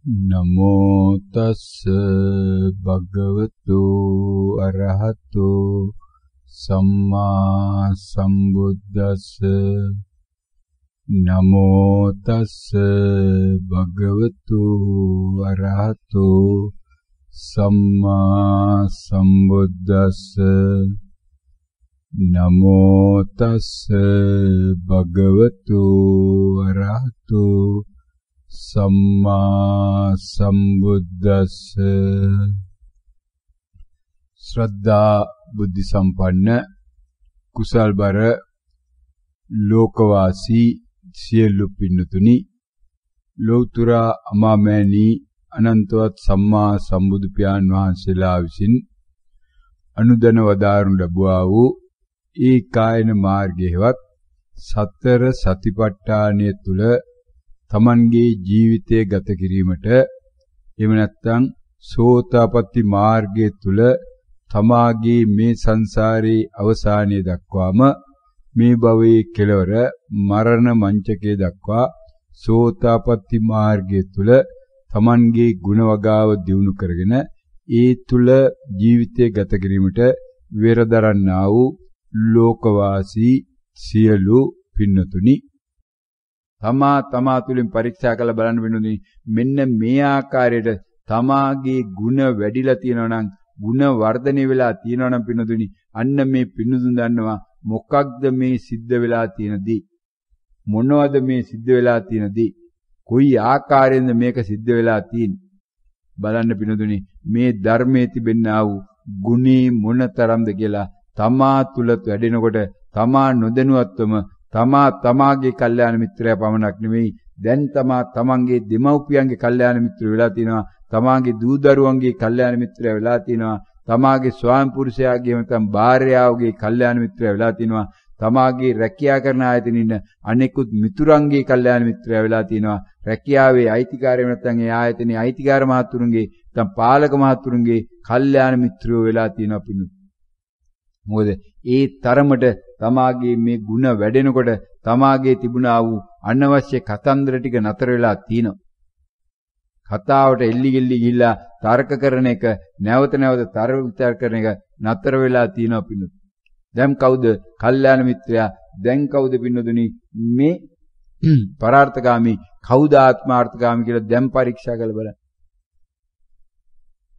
නමෝ තස්ස භගවතු අරහතු සම්මා සම්බුද්දස්ස නමෝ තස්ස භගවතු අරහතු සම්මා සම්බුද්දස්ස නමෝ තස්ස භගවතු අරහතු සම්මා සම්බුද්දස්ස. ශ්‍රද්ධා බුද්ධ සම්පන්න කුසල්බර ලෝකවාසී සියලු පින්නතුනි, ලෞතර අමාමෑණී අනන්තවත් සම්මා සම්බුදු පියාණන් වහන්සේලා විසින් අනුදැන වදාරනු ලැබුවා වූ ඒ කායන මාර්ගයේවත් සතර සතිපට්ඨානය තුල තමන්ගේ ජීවිතය ගත කිරීමට, එහෙම නැත්නම් සෝතාපට්ටි මාර්ගය තුල තමාගේ මේ සංසාරේ අවසානය දක්වාම මේ භවයේ කෙලවර මරණ මංචකයේ දක්වා සෝතාපට්ටි මාර්ගය තුල තමන්ගේ ගුණ වගාව දියුණු කරගෙන ඒ තුල ජීවිතය ගත කිරීමට වෙරදරන්නා වූ ලෝකවාසී සියලු පින්නතුනි, තමා තුලින් පරීක්ෂා කරලා බලන්න වෙනුනේ මෙන්න මේ ආකාරයට තමාගේ ಗುಣ වැඩිලා තියෙනවා නම්, ಗುಣ වර්ධනය වෙලා තියෙනවා නම් පින්නතුනි, අන්න මේ පින්නතුන් දන්නවා මොකක්ද මේ සිද්ධ වෙලා තියෙනදී, මොනවද මේ සිද්ධ වෙලා තියෙනදී, කොයි ආකාරයෙන්ද මේක සිද්ධ වෙලා තියෙන්නේ බලන්න පින්නතුනි. මේ ධර්මයේ තිබෙනා වූ ගුණී මොනතරම්ද කියලා තමා තුල වැඩෙනකොට තමා නොදැනුවත්වම තමාගේ කල්යාණ මිත්‍රයා පමණක් නෙමෙයි, දැන් තමන්ගේ දෙමව්පියන්ගේ කල්යාණ මිත්‍රය වෙලා තිනවා, තමාගේ දූ දරුවන්ගේ කල්යාණ මිත්‍රය වෙලා තිනවා, තමාගේ ස්වාමි පුරුෂයාගේ නැත්නම් භාර්යාවගේ කල්යාණ මිත්‍රය වෙලා තිනවා, තමාගේ රැකියා කරන ආයතනින් ඉන්න අනෙකුත් මිතුරන්ගේ කල්යාණ මිත්‍රය වෙලා තිනවා, රැකියාවේ අයිතිකාරය නැත්නම් ඒ ආයතනයේ අයිතිකාර මහතුරුන්ගේ නැත්නම් පාලක මහතුරුන්ගේ කල්යාණ මිත්‍රයෝ වෙලා තිනවා පිණු. මොකද ඒ තරමට තමාගේ මේ ಗುಣ වැඩෙනකොට තමාගේ තිබුණා වූ අනවශ්‍ය කතන්දර ටික නතර වෙලා තියෙනවා. කතාවට එල්ලි ගෙල්ලි ගිහිල්ලා තර්ක කරන එක, නැවත නැවත තර්ක කරන එක නතර වෙලා තියෙනවා පින්නු. දැන් කවුද කල්යාණ මිත්‍රයා? දැන් කවුද පින්නදුනි මේ පරාර්ථකාමී, කවුද ආත්මාර්ථකාමී කියලා දැන් පරීක්ෂා කරලා බලන්න.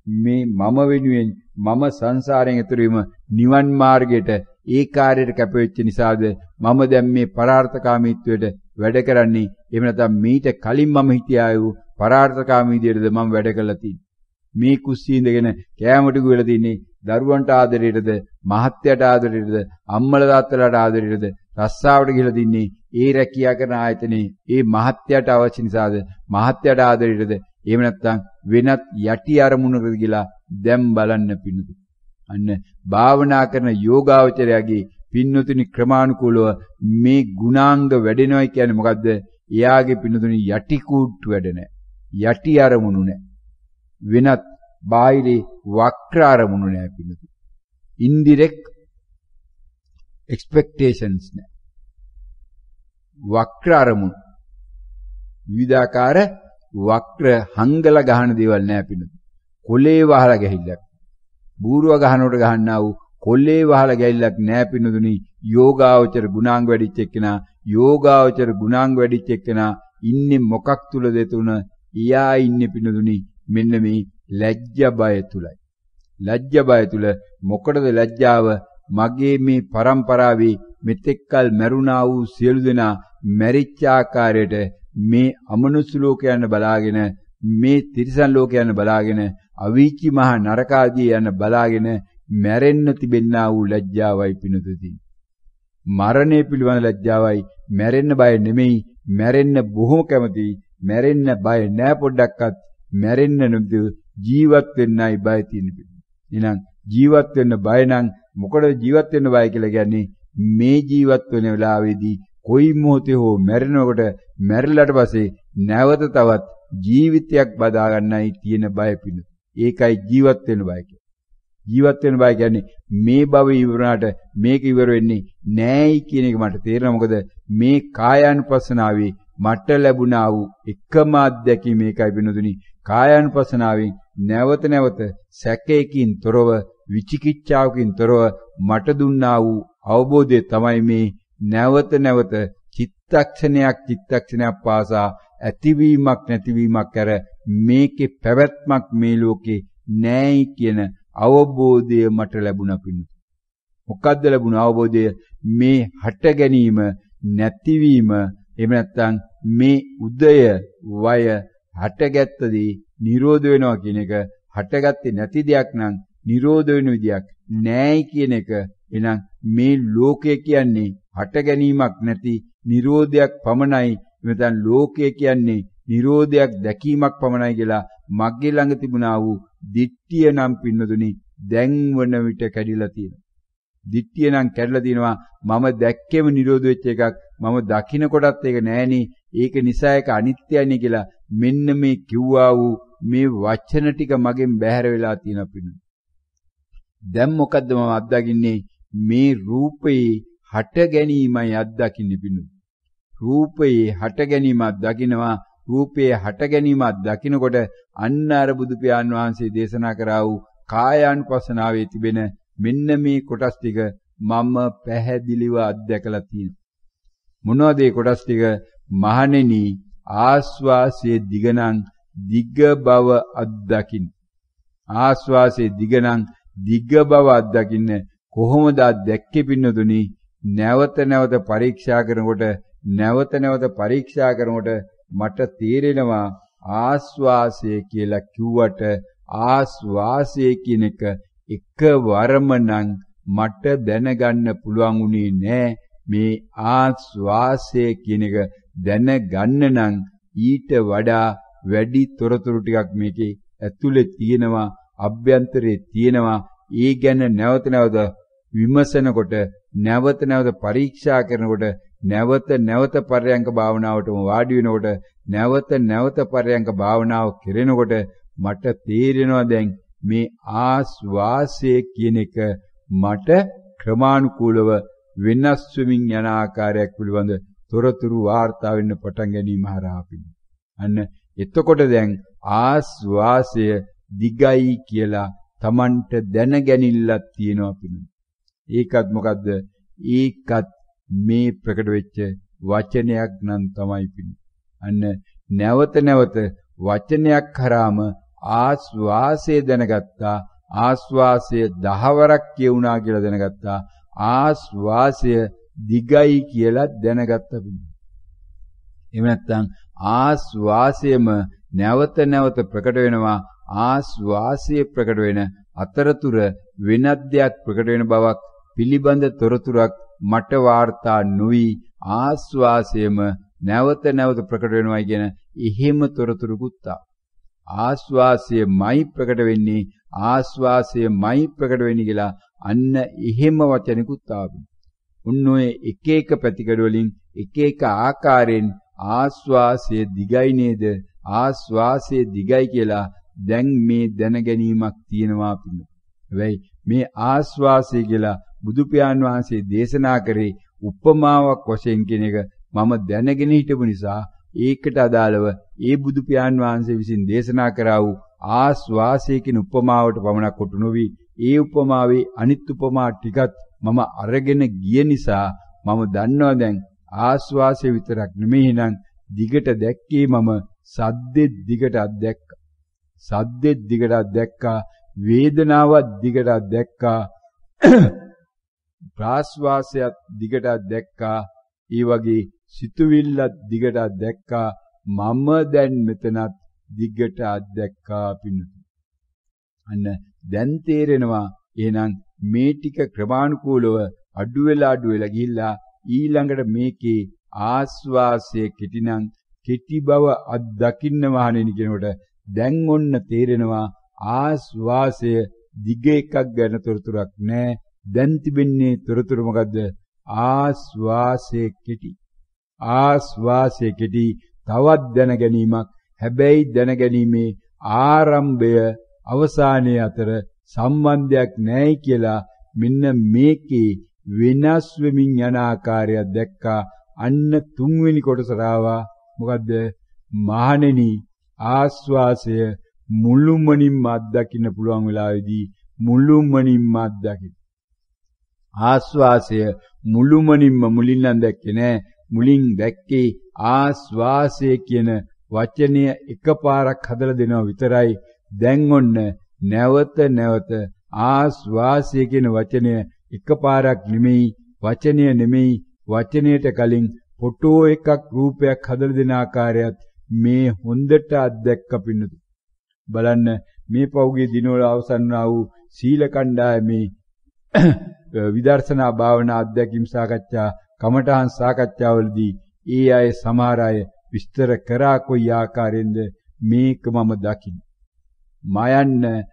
මේ මම වෙනුවෙන් මම සංසාරයෙන් එතර වීම නිවන් මාර්ගයට ඒ කාර්යයට කැපවෙච්ච නිසාද මම දැන් මේ පරාර්ථකාමීත්වයට වැඩ කරන්නේ? එහෙම නැත්නම් මීට කලින් මම හිටියා වූ පරාර්ථකාමී විදියටද මම වැඩ කරලා තියෙන්නේ? මේ කුස්සිය ඉඳගෙන කෑමට ගිහලා තින්නේ දරුවන්ට ආදරයටද, මහත්යට ආදරයටද, අම්මලා තාත්තලාට ආදරයටද, රස්සාවට ගිහලා තින්නේ ඒ රැකියා කරන ආයතනයේ ඒ මහත්යට අවශ්‍ය නිසාද, මහත්යට ආදරයටද, එහෙම නැත්නම් වෙනත් යටි අරමුණකට ගිහලා දැන් බලන්න පින්නතු. අන්න භාවනා කරන යෝගාවචරයාගේ පින්නතුනි ක්‍රමානුකූලව මේ ගුණාංග වැඩෙනවා කියන්නේ මොකද්ද? එයාගේ පින්නතුනි යටි කූට්ටු වැඩ නැහැ, යටි අරමුණු නැහැ, වෙනත් බාහිරේ වක්‍ර අරමුණු නැහැ පින්නතු. ඉන්ඩිරෙක්ට් එක්ස්පෙක්ටේෂන්ස් නැහැ, වක්‍ර අරමුණු, විවිධාකාර වක්‍ර හංගල ගහන දේවල් නැහැ පින්නතු. කොලේ වහලා ගහිල්ලක්, බූරුව ගහනකොට ගහන්නා වූ කොල්ලේ වහලා ගැල්ලක් නෑ පින්නතුනි. යෝගාවචර ගුණාංග වැඩිච්ච එක්කෙනා, යෝගාවචර ගුණාංග වැඩිච්ච එක්කෙනා ඉන්නේ මොකක් තුලද තුන? එයා ඉන්නේ පින්නතුනි මෙන්න මේ ලැජ්ජ බය තුලයි. ලැජ්ජ බය තුල මොකටද ලැජ්ජාව? මගේ මේ પરම්පරාවේ මෙතෙක්කල් මැරුණා වූ සියලු දෙනා මැරිච්ච ආකාරයට මේ අමනුෂ්‍ය ලෝකයන් බලාගෙන, මේ තිරිසන් ලෝකයන් බලාගෙන, අවීචි මහ නරකාදී යන බලාගෙන මැරෙන්න තිබෙන්නා වූ ලැජ්ජාවයි පිණුතුදී. මරණය පිළිබඳ ලැජ්ජාවයි. මැරෙන්න බය නෙමෙයි, මැරෙන්න බොහොම කැමතියි. මැරෙන්න බය නෑ පොඩ්ඩක්වත්. මැරෙන්න නෙමෙයි, ජීවත් වෙන්නයි බය තියෙන්නේ. එහෙනම් ජීවත් වෙන්න බය නම් මොකටද ජීවත් වෙන්න බය කියලා කියන්නේ? මේ ජීවත් වෙන වෙලාවේදී කොයි මොහොතේ හෝ මැරෙනකොට, මැරිලාට පස්සේ නැවත තවත් ජීවිතයක් බදා ගන්නයි තියෙන බය පිණු. ඒකයි ජීවත් වෙන බය කියන්නේ. ජීවත් වෙන බය කියන්නේ මේ භව ඉවරනාට මේක ඉවර වෙන්නේ නෑයි කියන එක මට තේරෙනවා. මොකද මේ කායානුපස්සනාවේ මට ලැබුණා වූ එකම අත්දැකීම මේකයි වෙනුදුනි. කායානුපස්සනාවෙන් නැවත නැවත සැකයකින් තොරව විචිකිච්ඡාවකින් තොරව මට දුන්නා වූ අවබෝධය තමයි මේ නැවත නැවත චිත්තක්ෂණයක් පාසා ඇතිවීමක් නැතිවීමක් කර මේකේ පැවැත්මක් මේ ලෝකේ නැයි කියන අවබෝධය මට ලැබුණා පිණි. මොකද්ද ලැබුණ අවබෝධය? මේ හට ගැනීම නැතිවීම එහෙම නැත්නම් මේ උදය වය හටගත්තදී නිරෝධ වෙනවා කියන එක හටගත්තේ නැති දෙයක් නම් නිරෝධ වෙන විදියක් නෑයි කියන එක. එහෙනම් මේ ලෝකය කියන්නේ හට ගැනීමක් නැති නිරෝධයක් පමණයි. එතන ලෝකය කියන්නේ නිරෝධයක් දැකීමක් පමණයි කියලා මගේ ළඟ තිබුණා වූ දිට්ඨිය නම් පින්නදුනි දැන් වන විට කැඩිලා තියෙනවා. දිට්ඨිය නම් කැඩලා තියෙනවා. මම දැක්කේම නිරෝධ වෙච්ච එකක්. මම දකින්න කොටත් ඒක නෑනේ. ඒක නිසා ඒක අනිත්‍යයිනේ කියලා මෙන්න මේ කිව්වා වූ මේ වචන ටික මගෙන් බැහැර වෙලා තියෙනවා පින්නදුනි. දැන් මොකද්ද මම අත්දකින්නේ? මේ රූපේ හට ගැනීමයි අත්දකින්නේ පින්නදුනි. රූපේ හට ගැනීමක් දකින්නවා. රූපේ හට ගැනීමක් දකින්නකොට අන්න අර බුදු පියාණන් වහන්සේ දේශනා කරා වූ කායානුපස්සනාවේ තිබෙන මෙන්න මේ කොටස් ටික මම පැහැදිලිව අත්දැකලා තියෙනවා. මොනවද මේ කොටස් ටික? මහණෙනි, ආස්වාසයේ දිගණං දිග බව අත්දකින්න. ආස්වාසයේ දිගණං දිග බව අත්දකින්න කොහොමද දැක්කේ පින්නතුනි? නැවත නැවත පරීක්ෂා කරනකොට මට තේරෙනවා ආස්වාසය කියලා කිව්වට ආස්වාසය කියන එක එකවරම නම් මට දැනගන්න පුළුවන් උනේ නෑ. මේ ආස්වාසය කියන එක දැනගන්න නම් ඊට වඩා වැඩි තොරතුරු ටිකක් මේකේ ඇතුලේ තියෙනවා, අභ්‍යන්තරේ තියෙනවා. ඒ ගැන නැවත නැවත විමසනකොට, නැවත නැවත පරීක්ෂා කරනකොට, නැවත නැවත පරයන්ක භාවනාවටම වාඩි වෙනකොට, නැවත නැවත පරයන්ක භාවනාව කරනකොට මට තේරෙනවා දැන් මේ ආස්වාසය කියන එක මට ක්‍රමානුකූලව වෙනස් වෙමින් යන ආකාරයක් පිළිබඳ තොරතුරු වාර්තා වෙන්න පටන් ගැනීම හරහා පිළිගන්න. අන්න එතකොට දැන් ආස්වාසය දිගයි කියලා Tamanට දැනගැනිල්ලක් තියෙනවා පිළිගන්න. ඒකත් මොකද්ද? ඒකත් මේ ප්‍රකට වෙච්ච වචනයක් නම් තමයි පිළිගන්න. අන්න නැවත නැවත වචනයක් කරාම ආස්වාසය දැනගත්තා. ආස්වාසය 10 වරක් කියුණා කියලා දැනගත්තා. ආස්වාසය දිගයි කියලා දැනගත්තා. එහෙම නැත්නම් ආස්වාසයම නැවත නැවත ප්‍රකට වෙනවා. ආස්වාසය ප්‍රකට වෙන අතරතුර වෙනත් දෙයක් ප්‍රකට වෙන බවක් පිළිබඳ තොරතුරක් මට වාර්තා නොවි. ආස්වාසයම නැවත නැවත ප්‍රකට වෙනවා කියන එහෙම තොරතුරුකුත් ආස්වාසයමයි ප්‍රකට වෙන්නේ, ආස්වාසයමයි ප්‍රකට වෙන්නේ කියලා අන්න එහෙම වචනිකුත් ආවි. උන්නෝය එක එක පැතිකඩ වලින් එක එක ආකාරයෙන් ආස්වාසය දිගයි නේද, ආස්වාසය දිගයි කියලා දැන් මේ දැන ගැනීමක් තියෙනවා පිළි. හැබැයි මේ ආස්වාසය කියලා බුදු පියාණන් වහන්සේ දේශනා කරේ උපමාවක් වශයෙන් කියන එක මම දැනගෙන හිටපු නිසා ඒකට අදාළව ඒ බුදු පියාණන් වහන්සේ විසින් දේශනා කරා වූ ආස්වාසය කියන උපමාවට පමණක් කොටු නොවි ඒ උපමාවේ අනිත් උපමා ටිකත් මම අරගෙන ගිය නිසා මම දන්නවා දැන් ආස්වාසය විතරක් නෙමෙයි නං දිගට දැක්කේ මම සද්දෙත් දිගට අත්දැක්කා. සද්දෙත් දිගට අත්දැක්කා. වේදනාවත් දිගට අත්දැක්කා. ප්‍රාස්වාසයත් දිගට අත්දැක්කා. ඒ වගේ සිතුවිල්ලත් දිගට අත්දැක්කා. මම දැන් මෙතනත් දිගට අත්දැක්කා පිණුතු. අන්න දැන් තේරෙනවා එහෙනම් මේ ටික ක්‍රමානුකූලව අඩු වෙලා ගිහිල්ලා ඊළඟට මේකේ ආස්වාසය කෙටිනම් කෙටි බව අත්දකින්න මහණෙනි කියනකොට දැන් ඔන්න තේරෙනවා ආස්වාසය දිග එකක් ගැන තොරතුරක් නැහැ. දැන් තිබෙන්නේ තොරතුරු මොකද්ද? ආස්වාසය කෙටි. ආස්වාසය කෙටි තවත් දැන ගැනීමක්. හැබැයි දැන ගැනීමේ ආරම්භය අවසානයේ අතර සම්බන්ධයක් නැහැ කියලා මෙන්න මේකේ වෙනස් වෙමින් යන ආකාරය දැක්කා. අන්න තුන්වෙනි කොටසට ආවා. මොකද්ද? මහණෙනි ආස්වාසය මුළුමනින්ම අත්දකින්න පුළුවන් වෙලාවේදී මුළුමනින්ම අත්දකින්න. ආස්වාසය මුළුමනින්ම මුලින් නම් දැක්කේ නෑ. මුලින් දැක්කේ ආස්වාසය කියන වචනය එකපාරක් හදලා දෙනවා විතරයි. දැන් ඔන්න නැවත නැවත ආස්වාසය කියන වචනය එකපාරක් නෙමෙයි, වචනය නෙමෙයි, වචනයට කලින් ෆොටෝ එකක් රූපයක් හදලා දෙන ආකාරයත් මේ හොඳට අත්දැක්ක පින්නතු. බලන්න මේ පෞගේ දිනවල අවසන් වූ සීල කණ්ඩායමේ විදර්ශනා භාවනා අධ්‍යක්ීම් සාකච්ඡා කමඨහන් සාකච්ඡාවලදී ඒ අය සමහර අය විස්තර කරා කොයි ආකාරයෙන්ද මේක මම දකින්න. මයන්න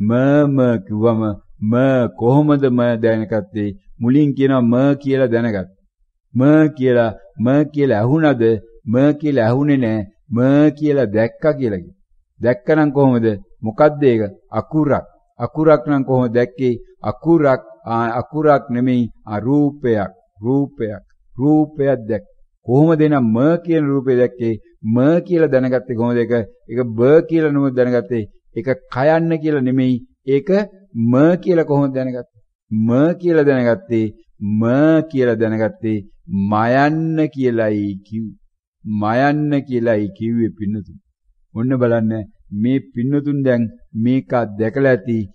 මම කිව්වම කොහොමද දැනගත්තේ? මුලින් කියනවා කියලා දැනගත්තා. කියලා ඇහුණද? කියලා ඇහුනේ නෑ. කියලා දැක්කා කියලා කිව්වා. දැක්කනම් කොහොමද? මොකද්ද ඒක? අකුරක්. අකුරක් නම් කොහොමද දැක්කේ? අකුරක් නෙමෙයි, රූපයක් දැක්ක. කොහොමද එනම් කියන රූපය දැක්කේ? කියලා දැනගත්තේ කොහොමද? ඒක කියලා නෙමෙයි දැනගත්තේ. ඒක කයන්න කියලා නෙමෙයි. ඒක කියලා කොහොමද දැනගත්තේ? කියලා දැනගත්තේ මයන්න කියලායි කිව්වේ පින්නතුන්. ඔන්න බලන්න මේ පින්නතුන් දැන් මේක දැකලා ඇති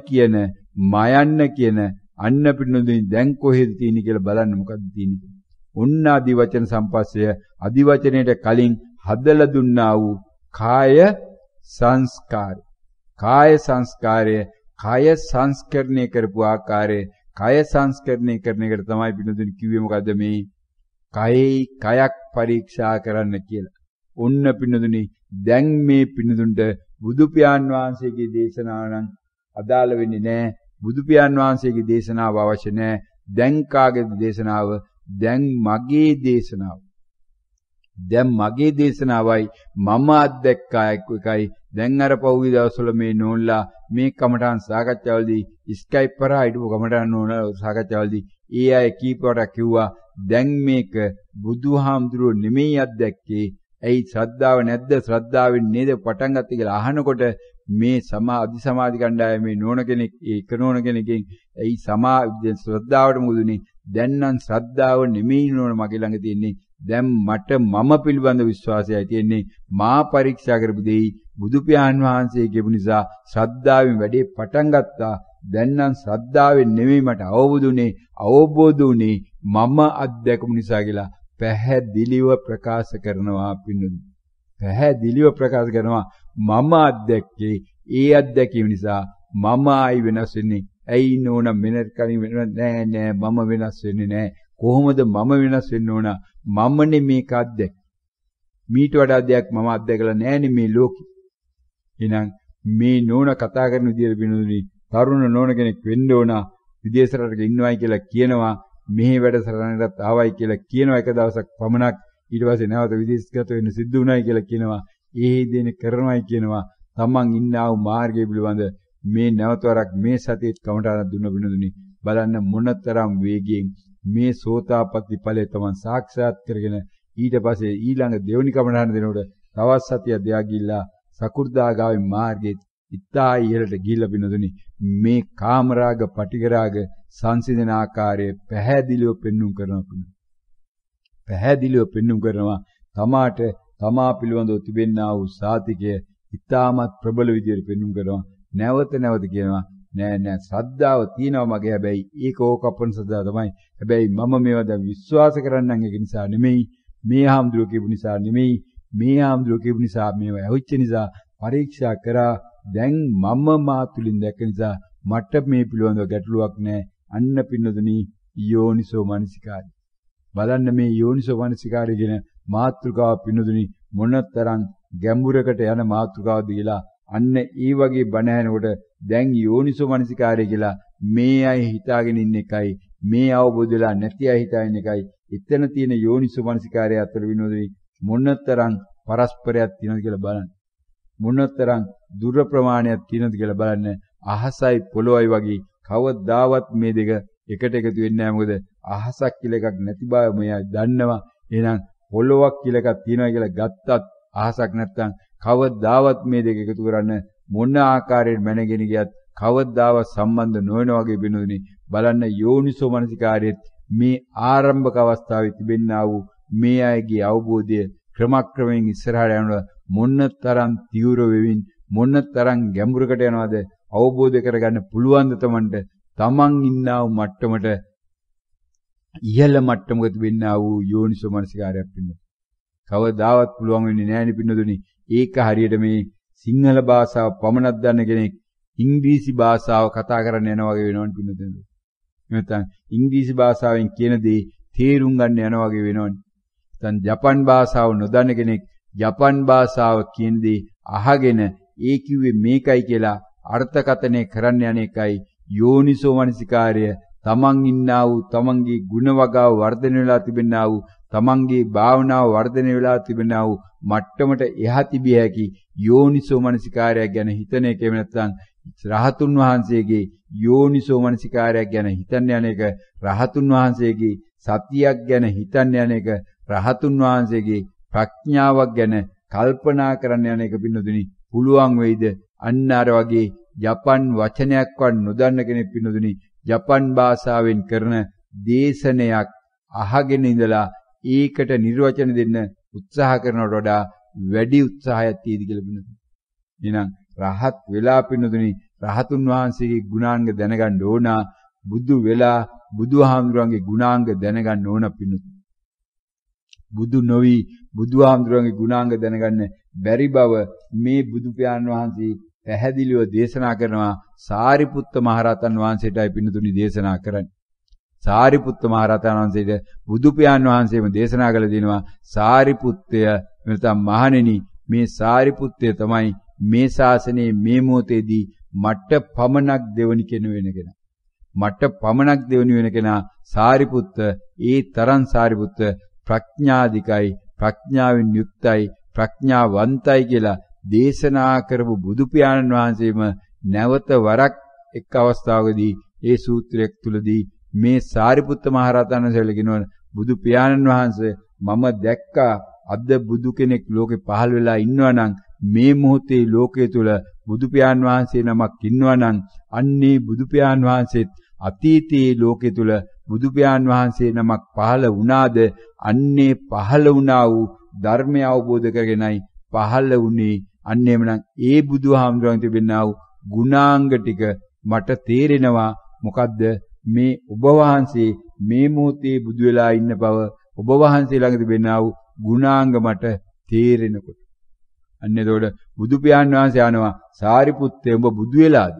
කියන මයන්න කියන අන්න පින්නතුන් දැන් කොහෙද තියෙන්නේ කියලා බලන්න මොකද්ද තියෙන්නේ. ඔන්න අදිවචන සම්පස්සය අදිවචනයට කලින් හදලා දුන්නා වූ කාය සංස්කාරය. කාය සංස්කරණය කරපු ආකාරය, කාය සංස්කරණය කරන එකට තමයි පින්නතුන් කිව්වේ මොකද්ද මේ කයක් පරීක්ෂා කරන්න කියලා. ඔන්න පින්නතුනි දැන් මේ පින්නතුන්ට බුදු පියාණන් වහන්සේගේ දේශනාව නම් අදාළ වෙන්නේ නැහැ. බුදු පියාණන් වහන්සේගේ දේශනාව අවශ්‍ය නැහැ. දැන් කාගේද දේශනාව? දැන් මගේ දේශනාව. දැන් මගේ දේශනාවයි මම අත්දැක්කා එකයි. දැන් අර පෞද්ගලික දවස්වල මේ නෝන්ලා මේ කමඨාන් සාකච්ඡාවලදී ස්කයිප් කරා හිටපු කමඨාන් නෝන්ලා සාකච්ඡාවලදී ඒ අය කීපවරක් කිව්වා දැන් මේක බුදුහාමුදුරුවෝ නෙමෙයි අත්දැක්කේ. ඇයි ශ්‍රද්ධාව නැද්ද? ශ්‍රද්ධාවෙන් නේද පටන් ගත්තේ කියලා අහනකොට මේ අධි සමාධි කණ්ඩායමේ නෝන කෙනෙක් ඒක නෝන කෙනකින් ඇයි ශ්‍රද්ධාවට මුදුනේ? දැන් නම් ශ්‍රද්ධාව නෙමෙයි නෝන මගේ ළඟ තියෙන්නේ. දැන් මට මම පිළිබඳ විශ්වාසයයි තියෙන්නේ. මා පරීක්ෂා කරපු දෙයි බුදු පියාණන් වහන්සේ කියපු නිසා ශ්‍රද්ධාවෙන් වැඩේ පටන් ගත්තා. දැන් නම් ශ්‍රද්ධාවෙන් නෙමෙයි මට අවබෝධ වුනේ මම අත්දැකපු නිසා කියලා පැහැදිලිව ප්‍රකාශ කරනවා පින්නු. පැහැදිලිව ප්‍රකාශ කරනවා මම අත්දැක්කේ ඒ අත්දැකීම නිසා මම ආයි වෙනස් වෙන්නේ. ඇයි නෝන මෙන්නත් කලින් වෙනස් නෑ මම වෙනස් වෙන්නේ නෑ. කොහොමද මම වෙනස් වෙන්න ඕන? මමනේ මේක අත්දැක්. මීට වඩා දෙයක් මම අත්දැකලා නෑනේ මේ ලෝකෙ. එහෙනම් මේ නෝන කතා කරන විදියට පින්නුනි තරුණ නෝන කෙනෙක් වෙන්න ඕන. විදේශ රටක ඉන්නවයි කියලා කියනවා. මෙහි වැඩසටහනකට ආවයි කියලා කියනවා එක දවසක් පමණක්. ඊට පස්සේ නැවත විදේශගත වෙන්න සිද්ධ වුණායි කියලා කියනවා. ඒ දෙන කරනවායි කියනවා. තමන් ඉන්නා වූ මාර්ගය පිළිබඳ මේ නැවතවරක් මේ සතියේ කමටහන දුන්න බිනදුනි බලන්න මොනතරම් වේගයෙන් මේ සෝතාපට්ටි ඵලය තමන් සාක්ෂාත් කරගෙන ඊට පස්සේ ඊළඟ දෙවනි කමටහන දෙනකොට තවත් සතිය දෙයක් ගිහිල්ලා සකු르දාගාමී මාර්ගයේ ඉතා ඉහළට ගිහිල්ලා බිනදුනි මේ කාමරාග පටිඝරාග සංසිඳන ආකාරය පැහැදිලිව පෙන්눔 කරනවා. තමා පිළිබඳව තිබෙනා වූ සාතිකය ඉතාමත් ප්‍රබල විදියට පෙන්눔 කරනවා. නැවත කියනවා නෑ ශ්‍රද්ධාව තියෙනවා මගේ. හැබැයි ඒක ඕකප්පන ශ්‍රද්ධාව තමයි. හැබැයි මම මේවා දැන් විශ්වාස කරන්නම් ඒක නිසා නෙමෙයි. මේ හාමුදුරුවෝ කියපු නිසා නෙමෙයි. මේ හාමුදුරුවෝ කියපු නිසා මේවා ඇවිච්ච නිසා පරීක්ෂා කරා. දැන් මම මාතුලින් දැක්ක නිසා මට මේ පිළිබඳව ගැටලුවක් නෑ. අන්න පින්නතුනි යෝනිසෝ මනසිකාරය. බලන්න මේ යෝනිසෝ මනසිකාරය කියන මාත්‍රිකාව පින්නතුනි මොනතරම් ගැඹුරකට යන මාත්‍රිකාවද කියලා අන්න ඒ වගේ බණ ඇහෙනකොට දැන් යෝනිසෝ මනසිකාරය කියලා මේ අය හිතාගෙන ඉන්න එකයි මේ අවබෝධ වෙලා නැති අය හිතාගෙන එකයි එතන තියෙන යෝනිසෝ මනසිකාරය අතර විනෝදේ මොනතරම් පරස්පරයක් තියෙනවද කියලා බලන්න. මොනතරම් දුර ප්‍රමාණයක් තියෙනවද කියලා බලන්න. අහසයි පොළොවයි වගේ කවදාවත් මේ දෙක එකට එකතු වෙන්නේ නැහැ. මොකද අහසක් කියලා එකක් නැති බව මෙයා දන්නවා. එහෙනම් පොළොවක් කියලා එකක් තියෙනවා කියලා ගත්තත් අහසක් නැත්තම් කවදාවත් මේ දෙක එකතු කරන්න මොන ආකාරයෙන් මැනගෙන ගියත් කවදාවත් සම්බන්ධ නොවන වගේ වෙනුනේ බලන්න යෝනිසෝ මනසිකාරයේ මේ ආරම්භක අවස්ථාවේ තිබෙන්නා වූ මේ අයගේ අවබෝධය ක්‍රමක්‍රමයෙන් ඉස්සරහට යනවා මොනතරම් තීව්‍ර වෙමින් මොනතරම් ගැඹුරකට යනවද අවබෝධ කරගන්න පුළුවන් ද තමන් ඉන්නා වූ මට්ටමට ඉහළ මට්ටමක තිබෙන්නා වූ යෝනිසෝ මනසිකාරයක් වෙනවා. කවදාවත් පුළුවන් වෙන්නේ නැහැ නේ පින්නදුනි. ඒක හරියට මේ සිංහල භාෂාව පමණක් දන්න කෙනෙක් ඉංග්‍රීසි භාෂාව කතා කරන්න යනවා වගේ වෙනවනේ පින්නදුනි. නැත්නම් ඉංග්‍රීසි භාෂාවෙන් කියන දේ තේරුම් ගන්න යනවා වගේ වෙනවනේ. නැත්නම් ජපන් භාෂාව නොදන්න කෙනෙක් ජපන් භාෂාව කියන දේ අහගෙන ඒ කිව්වේ මේකයි කියලා අර්ථකථනය කරන්න යන එකයි යෝනිසෝ මනසිකාර්ය. තමන් ඉන්නා වූ තමන්ගේ ගුණ වගාව වර්ධනය වෙලා තිබෙනා වූ තමන්ගේ භාවනාව වර්ධනය වෙලා තිබෙනා වූ මට්ටමට එහා තිබිය හැකි යෝනිසෝ මනසිකාරයක් ගැන හිතන එක එහෙම නැත්නම් රහතුන් වහන්සේගේ යෝනිසෝ මනසිකාරයක් ගැන හිතන්න යන එක රහතුන් වහන්සේගේ සතියක් ගැන හිතන්න යන එක රහතුන් වහන්සේගේ ප්‍රඥාවක් ගැන කල්පනා කරන්න යන එක පින්නදුනි පුළුවන් වෙයිද අන්න අර වගේ ජපන් වචනයක්වත් නොදන්න කෙනෙක් පින්නදුනි ජපන් භාෂාවෙන් කරන දේශනයක් අහගෙන ඉඳලා ඒකට නිර්වචන දෙන්න උත්සාහ කරනවට වඩා වැඩි උත්සාහයක් තියෙදි කියලා පින්නදුනි. එහෙනම් රහත් වෙලා පින්නදුනි රහතුන් වහන්සේගේ ගුණාංග දැනගන්න ඕන බුදු වෙලා බුදුහාමුදුරන්ගේ ගුණාංග දැනගන්න ඕන පින්නදුනි. බුදු නොවි බුදුහාමුදුරන්ගේ ගුණාංග දැනගන්න බැරි බව මේ බුදු පියාණන් වහන්සේ පැහැදිලිව දේශනා කරනවා. සාරිපුත්ත මහරහතන් වහන්සේටයි පින්නතුනි දේශනා කරන්නේ. සාරිපුත්ත මහරහතන් වහන්සේට බුදු පියාණන් වහන්සේම දේශනා කළ දෙනවා සාරිපුත්තය නැත්නම් මහණෙනි මේ සාරිපුත්තය තමයි මේ ශාසනයේ මේ මොහොතේදී මට පමණක් දෙවනි වෙන කෙනා. මට පමණක් දෙවනි වෙන කෙනා සාරිපුත්ත. ඒ තරම් සාරිපුත්ත ප්‍රඥාධිකයි ප්‍රඥාවෙන් යුක්තයි ප්‍රඥාවන්තයි කියලා දේශනා කරපු බුදු පියාණන් වහන්සේම නැවත වරක් එක් අවස්ථාවකදී ඒ සූත්‍රයක් තුලදී මේ සාරිපුත්ත මහරහතන් වහන්සේලා කියනවා බුදු පියාණන් වහන්සේ මම දැක්කා අද බුදු කෙනෙක් ලෝකේ පහළ වෙලා ඉන්නවා නම් මේ මොහොතේ ලෝකයේ තුල බුදු පියාණන් වහන්සේ නමක් ඉන්නවා නම් අන්නේ බුදු පියාණන් වහන්සේත් අතීතයේ ලෝකයේ තුල බුදු පියාණන් වහන්සේ නමක් පහළ වුණාද අන්නේ පහළ වුණා වූ ධර්මය අවබෝධ කරගෙනයි පහළ වුණේ. අන්න එමනම් ඒ බුදුහාමුදුරන් තිබෙනා වූ ගුණාංග ටික මට තේරෙනවා. මොකද්ද මේ ඔබ වහන්සේ මේ මොහොතේ බුදු වෙලා ඉන්න බව ඔබ වහන්සේ ළඟ තිබෙනා වූ ගුණාංග මට තේරෙනකොට අන්න එතකොට බුදු පියාණන් වහන්සේ ආනවා සාරිපුත්තේ උඹ බුදු වෙලාද?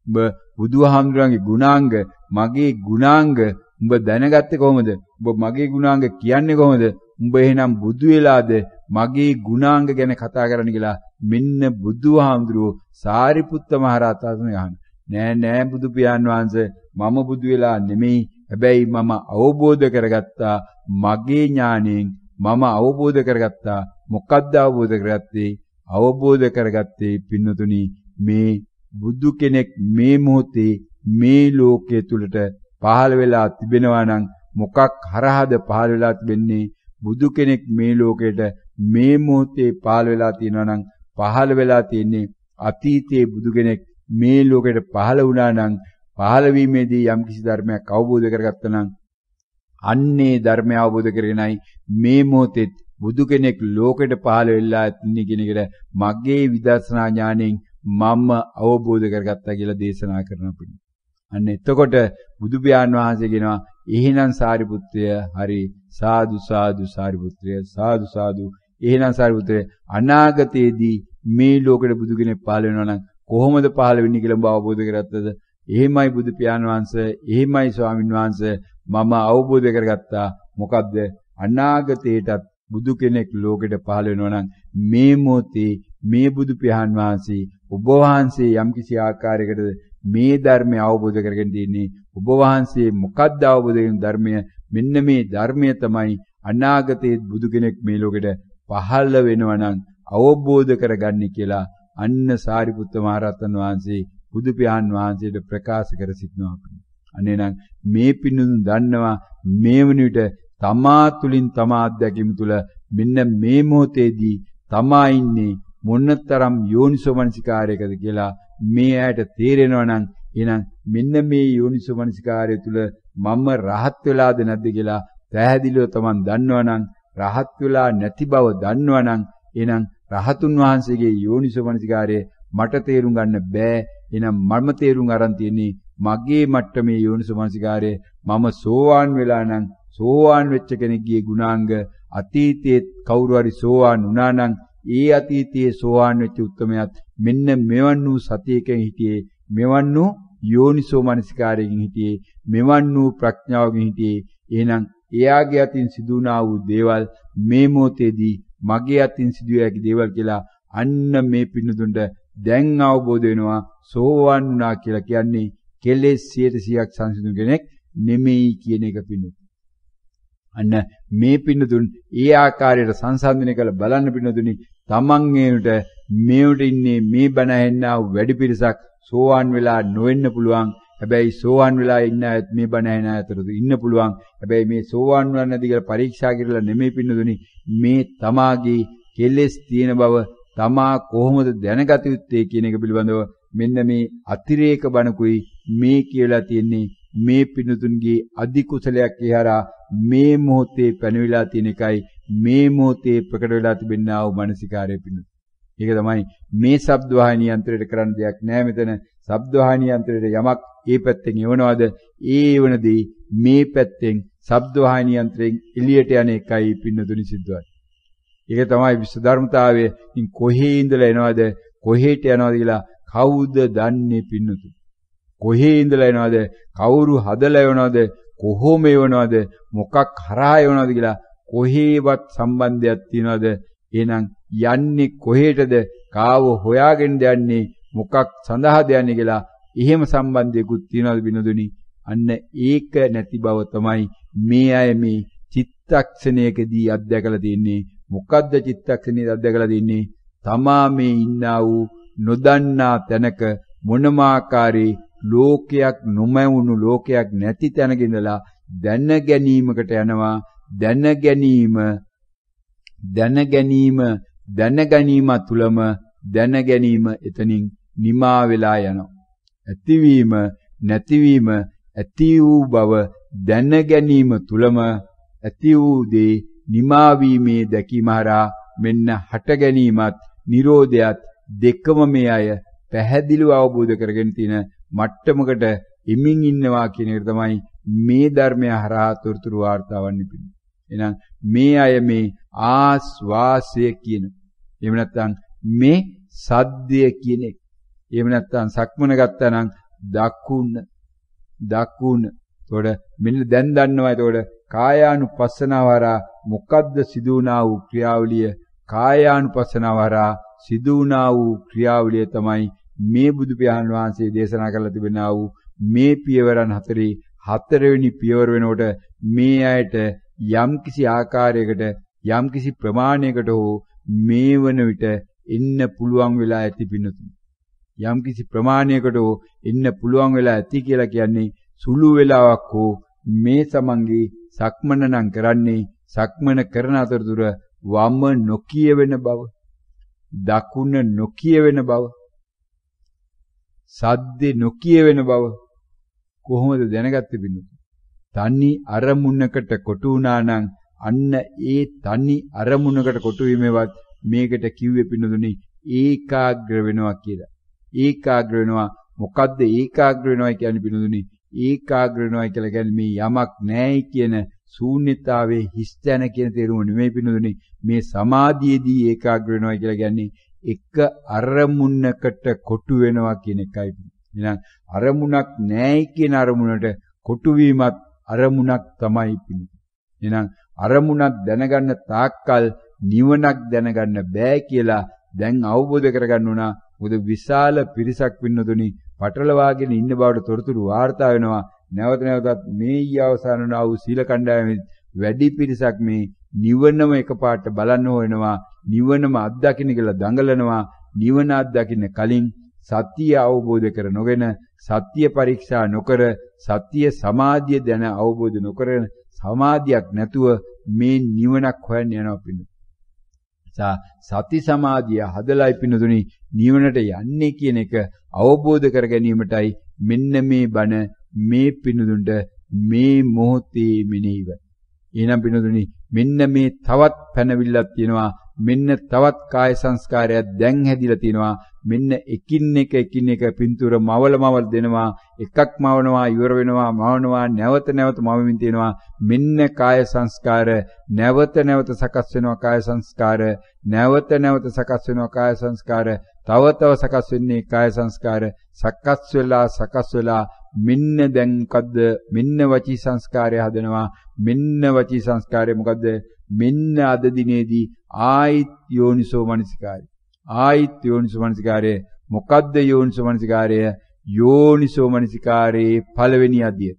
උඹ බුදුහාමුදුරන්ගේ ගුණාංග මගේ ගුණාංග උඹ දැනගත්තේ කොහොමද? උඹ මගේ ගුණාංග කියන්නේ කොහොමද? උඹ එහෙනම් බුදු වෙලාද මගේ ගුණාංග ගැන කතා කරන්න කියලා මෙන්න බුදුහාමුදුරුවෝ සාරිපුත්ත මහරහතන් යහන. නෑ බුදු පියාණන් වහන්සේ මම බුදු වෙලා නෙමෙයි. හැබැයි මම අවබෝධ කරගත්තා මගේ ඥාණයෙන් මම අවබෝධ කරගත්තා. මොකක්ද අවබෝධ කරගත්තේ? අවබෝධ කරගත්තේ පින්නතුනි මේ බුදු කෙනෙක් මේ මොහොතේ මේ ලෝකයේ තුලට පහළ වෙලා තිබෙනවා නම් මොකක් හරහාද පහළ වෙලා තිබෙන්නේ? බුදු කෙනෙක් මේ ලෝකෙට මේ මොහොතේ පහළ වෙලා තියෙනවා නම් පහළ වෙලා තියෙන්නේ අතීතයේ බුදු කෙනෙක් මේ ලෝකෙට පහළ වුණා නම් පහළ වීමේදී යම්කිසි ධර්මයක් අවබෝධ කරගත්තා නම් අන්නේ ධර්මය අවබෝධ කරගෙනයි මේ මොහොතේ බුදු කෙනෙක් ලෝකෙට පහළ වෙලා ඉන්නේ කියන එකට මගේ විදර්ශනා ඥාණයෙන් මම අවබෝධ කරගත්තා කියලා දේශනා කරනවා පිළිගන්න. අන්න එතකොට බුදු පියාණන් වහන්සේ කියනවා එහෙනම් සාරිපුත්‍රය හරි සාදු සාදු සාරිපුත්‍රය සාදු සාදු. එහෙනම් සාරිපුත්‍රය අනාගතයේදී මේ ලෝකෙට බුදු කෙනෙක් පහළ වෙනවා නම් කොහොමද පහළ වෙන්නේ කියලා ඔබ අවබෝධ කරගත්තද? එහෙමයි බුදු පියාණන් වහන්සේ එහෙමයි ස්වාමින් වහන්සේ මම අවබෝධ කරගත්තා. මොකද්ද? අනාගතයටත් බුදු කෙනෙක් ලෝකෙට පහළ වෙනවා නම් මේ මොහොතේ මේ බුදු පියාණන් වහන්සේ ඔබ වහන්සේ යම්කිසි ආකාරයකට මේ ධර්මය අවබෝධ කරගෙන ඉන්නේ. ඔබ වහන්සේ මොකක්ද අවබෝධ කරගෙන ධර්මය? මෙන්න මේ ධර්මය තමයි අනාගතයේ බුදු කෙනෙක් මේ ලෝකෙට පහළ වෙනවා නම් අවබෝධ කරගන්නේ කියලා අන්න සාරිපුත්ත මහරහතන් වහන්සේ බුදු පියාණන් වහන්සේට ප්‍රකාශ කර සිටිනවා. අනේ නම් මේ පින්නුන් දන්නවා මේ වුණ විට තමා තුලින් තමා අත්දැකීම තුල මෙන්න මේ මොහොතේදී තමා ඉන්නේ මොනතරම් යෝනිසෝමනසිකාරයකද කියලා මේ ඇයට තේරෙනවා නම් එහෙනම් මෙන්න මේ යෝනිසෝමනසිකාරය තුල මම රහත් වෙලාද නැද්ද කියලා පැහැදිලිව තමන් දන්නවනම් රහත් වෙලා නැති බව දන්නවනම් එහෙනම් රහතුන් වහන්සේගේ යෝනිසෝමනසිකාරය මට තේරුම් ගන්න බෑ. එහෙනම් මම තේරුම් අරන් තියෙන්නේ මගේ මට්ටමේ යෝනිසෝමනසිකාරය මම සෝවාන් වෙලා නම් සෝවාන් වෙච්ච කෙනෙක්ගේ ගුණාංග අතීතයේ කවුරු හරි සෝවාන් වුණා නම් ඒ අතීතයේ සෝවාන් වෙච්ච උත්මයත් මෙන්න මෙවන් වූ සතියකින් හිටියේ මෙවන් වූ යෝනිසෝමනසිකාරයෙන් හිටියේ මෙවන් වූ ප්‍රඥාවකින් හිටියේ. එහෙනම් එයාගේ අතින් සිදුනා වූ දේවල් මේ මොහොතේදී මගේ අතින් සිදුවිය හැකි දේවල් කියලා අන්න මේ පින්නතුන්ට දැන් අවබෝධ වෙනවා. සෝවාන් වුණා කියලා කියන්නේ කෙලෙස් 100%ක් සංසිඳුණු කෙනෙක් නෙමෙයි කියන එක පින්නතුන්. අන්න මේ පින්නතුන් ඒ ආකාරයට සංසන්දනය කරලා බලන්න පින්නතුනි තමන් ඒකට මේවට ඉන්නේ මේ බණ ඇහෙන්නා වැඩි පිරිසක් සෝවාන් වෙලා නොවෙන්න පුළුවන්. හැබැයි සෝවාන් වෙලා ඉන්න අයත් මේ බණ ඇහෙන අතරතුර ඉන්න පුළුවන්. හැබැයි මේ සෝවාන් වුණා නැති කියලා පරීක්ෂා කරලා නෙමෙයි පින්නතුනි මේ තමාගේ කෙලෙස් තියෙන බව තමා කොහොමද දැනගත යුත්තේ කියන එක පිළිබඳව මෙන්න මේ අතිරේක බණකුයි මේ කියලා තියෙන්නේ. මේ පින්නතුන්ගේ අධි කුසලයක් ඉහරා මේ මොහොතේ පැනවිලා තියෙන එකයි මේ මොහොතේ ප්‍රකට වෙලා තිබෙනා වූ මානසිකාරය පින්නතුන්. ඒක තමයි මේ ශබ්දවාහිනී යන්ත්‍රයට කරන්න දෙයක් නෑ මෙතන. ශබ්දවාහිනී යන්ත්‍රයට යමක් ඒ පැත්තෙන් එවනවාද ඒ වනදී මේ පැත්තෙන් ශබ්දවාහිනී යන්ත්‍රයෙන් එළියට යන එකයි පින්නතුනි සිද්ධවන්නේ. ඒක තමයි විශ්ව ධර්මතාවය. ඉතින් කොහේ ඉඳලා එනවද කොහෙට යනවද කියලා කවුද දන්නේ පින්නතුනි? කොහේ ඉඳලා එනවද කවුරු හදලා එවනවද කොහොම එවනවද මොකක් හරහා එවනවද කියලා කොහේවත් සම්බන්ධයක් තියනවද? එහෙනම් යන්නේ කොහෙටද? කාව හොයාගෙන යන්නේ මොකක් සඳහාද යන්නේ කියලා එහෙම සම්බන්ධයකුත් තියනවද බිනදුනි? අන්න ඒක නැති බව තමයි මේ අය මේ චිත්තක්ෂණයකදී අත්දැකලා තින්නේ. මොකද්ද චිත්තක්ෂණයේදී අත්දැකලා තින්නේ? තමා මේ ඉන්නා වූ නොදන්නා තැනක මොනම ආකාරයේ ලෝකයක් නොමැවුණු ලෝකයක් නැති තැනක ඉඳලා දැන ගැනීමකට යනවා. දැන ගැනීම තුලම දැන ගැනීම එතනින් නිමා වෙලා යනවා. ඇතිවීම නැතිවීම ඇති වූ බව දැන ගැනීම තුලම ඇති වූ දේ නිමා වීමේ දැකීම හරහා මෙන්න හට ගැනීමත් නිරෝධයත් දෙකම මේ අය පැහැදිලිව අවබෝධ කරගෙන තියෙන මට්ටමකට එමින් ඉන්නවා කියන එක තමයි මේ ධර්මය හරහා තොරතුරු වාර්තාවන්නේ පිළිගන්න. එහෙනම් මේ අය මේ ආස්වාසය කියන එහෙම නැත්නම් මේ සද්දය කියන එක එහෙම නැත්නම් සක්මන ගත්තා නම් දකුණ එතකොට මෙන්න දැන් දන්නවා. එතකොට කායානුපස්සනාව හරහා මොකද්ද සිදුවනා වූ ක්‍රියාවලිය? කායානුපස්සනාව හරහා සිදුවනා වූ ක්‍රියාවලිය තමයි මේ බුදු පියාණන් වහන්සේ දේශනා කරලා තිබෙනා වූ මේ පියවරන් හතරේ හතරවෙනි පියවර වෙනකොට මේ ඇයට යම්කිසි ආකාරයකට යම්කිසි ප්‍රමාණයකට හෝ මේ වන විට එන්න පුළුවන් වෙලා ඇති පින්නතුනි. යම්කිසි ප්‍රමාණයකට හෝ එන්න පුළුවන් වෙලා ඇති කියලා කියන්නේ සුළු වෙලාවක් හෝ මේ සමන්ගේ සක්මන නම් කරන්නේ සක්මන කරන අතරතුර වම නොකියවෙන බව, දකුණ නොකියවෙන බව, සද්දේ නොකියවෙන බව කොහොමද දැනගත්තේ පින්නතුනි? තනි අරමුණකට කොටු වුණා නම් අන්න ඒ තනි අරමුණකට කොටු වීමවත් මේකට කිව්වේ පින්නතුනි ඒකාග්‍ර වෙනවා කියලා. ඒකාග්‍ර වෙනවා. මොකද්ද ඒකාග්‍ර වෙනවා කියන්නේ පින්නතුනි? ඒකාග්‍ර වෙනවා කියලා කියන්නේ මේ යමක් නැහැයි කියන ශූන්‍යතාවයේ හිස්තැන කියන තේරුම නෙමෙයි පින්නතුනි. මේ සමාධියේදී ඒකාග්‍ර වෙනවා කියලා කියන්නේ එක අරමුණකට කොටු වෙනවා කියන එකයි. එහෙනම් අරමුණක් නැහැයි කියන අරමුණට කොටු වීමත් අරමුණක් තමයි පින්නතුනි. එහෙනම් අරමුණක් දැනගන්න තාක්කල් නිවනක් දැනගන්න බෑ කියලා දැන් අවබෝධ කරගන්න උනා. මොකද විශාල පිරිසක් පින්නතුනි පටලවාගෙන ඉන්න බවට තොරතුරු වාර්තා වෙනවා. නැවත නැවතත් මේ ඊයවසන වූ සීල කණ්ඩායමේ වැඩි පිරිසක් මේ නිවනම එකපාරට බලන්න හොයනවා. නිවනම අත්දකින්න කියලා දඟලනවා. නිවන අත්දකින්න කලින් සත්‍ය අවබෝධ කර නොගෙන සත්‍ය පරීක්ෂා නොකර සත්‍ය සමාධිය දැන අවබෝධ නොකර සමාධියක් නැතුව මේ නිවනක් හොයන්න යනවා පින්නු. සති සමාධිය හදලායි පින්නතුනි නිවනට යන්නේ කියන එක අවබෝධ කර ගැනීමටයි මෙන්න මේ බණ මේ පින්නතුන්ට මේ මොහොතේ මෙනෙහිව. එහෙනම් පින්නතුනි මෙන්න මේ තවත් පැනවිල්ලක් තියෙනවා. මෙන්න තවත් කාය සංස්කාරයක් දැන් හැදිලා තියෙනවා. මෙන්න එකින් එක පින්තූර මවල දෙනවා. එකක් මවනවා ඉවර වෙනවා මවනවා නැවත මවමින් තියෙනවා. මෙන්න කාය සංස්කාර නැවත සකස් වෙනවා. කාය සංස්කාර නැවත සකස් වෙනවා. කාය සංස්කාර තව සකස් වෙන්නේ කාය සංස්කාර සකස් වෙලා මෙන්න දැන් මොකද්ද? මෙන්න වචී සංස්කාරය හදනවා. මෙන්න වචී සංස්කාරය මොකද්ද? මෙන්න අද දිනේදී ආයිත් යෝනිසෝ මනසිකාරය. ආයිත් යෝනිසෝ මනසිකාරය. මොකද්ද යෝනිසෝ මනසිකාරය? යෝනිසෝ මනසිකාරයේ පළවෙනි අධ්‍යය.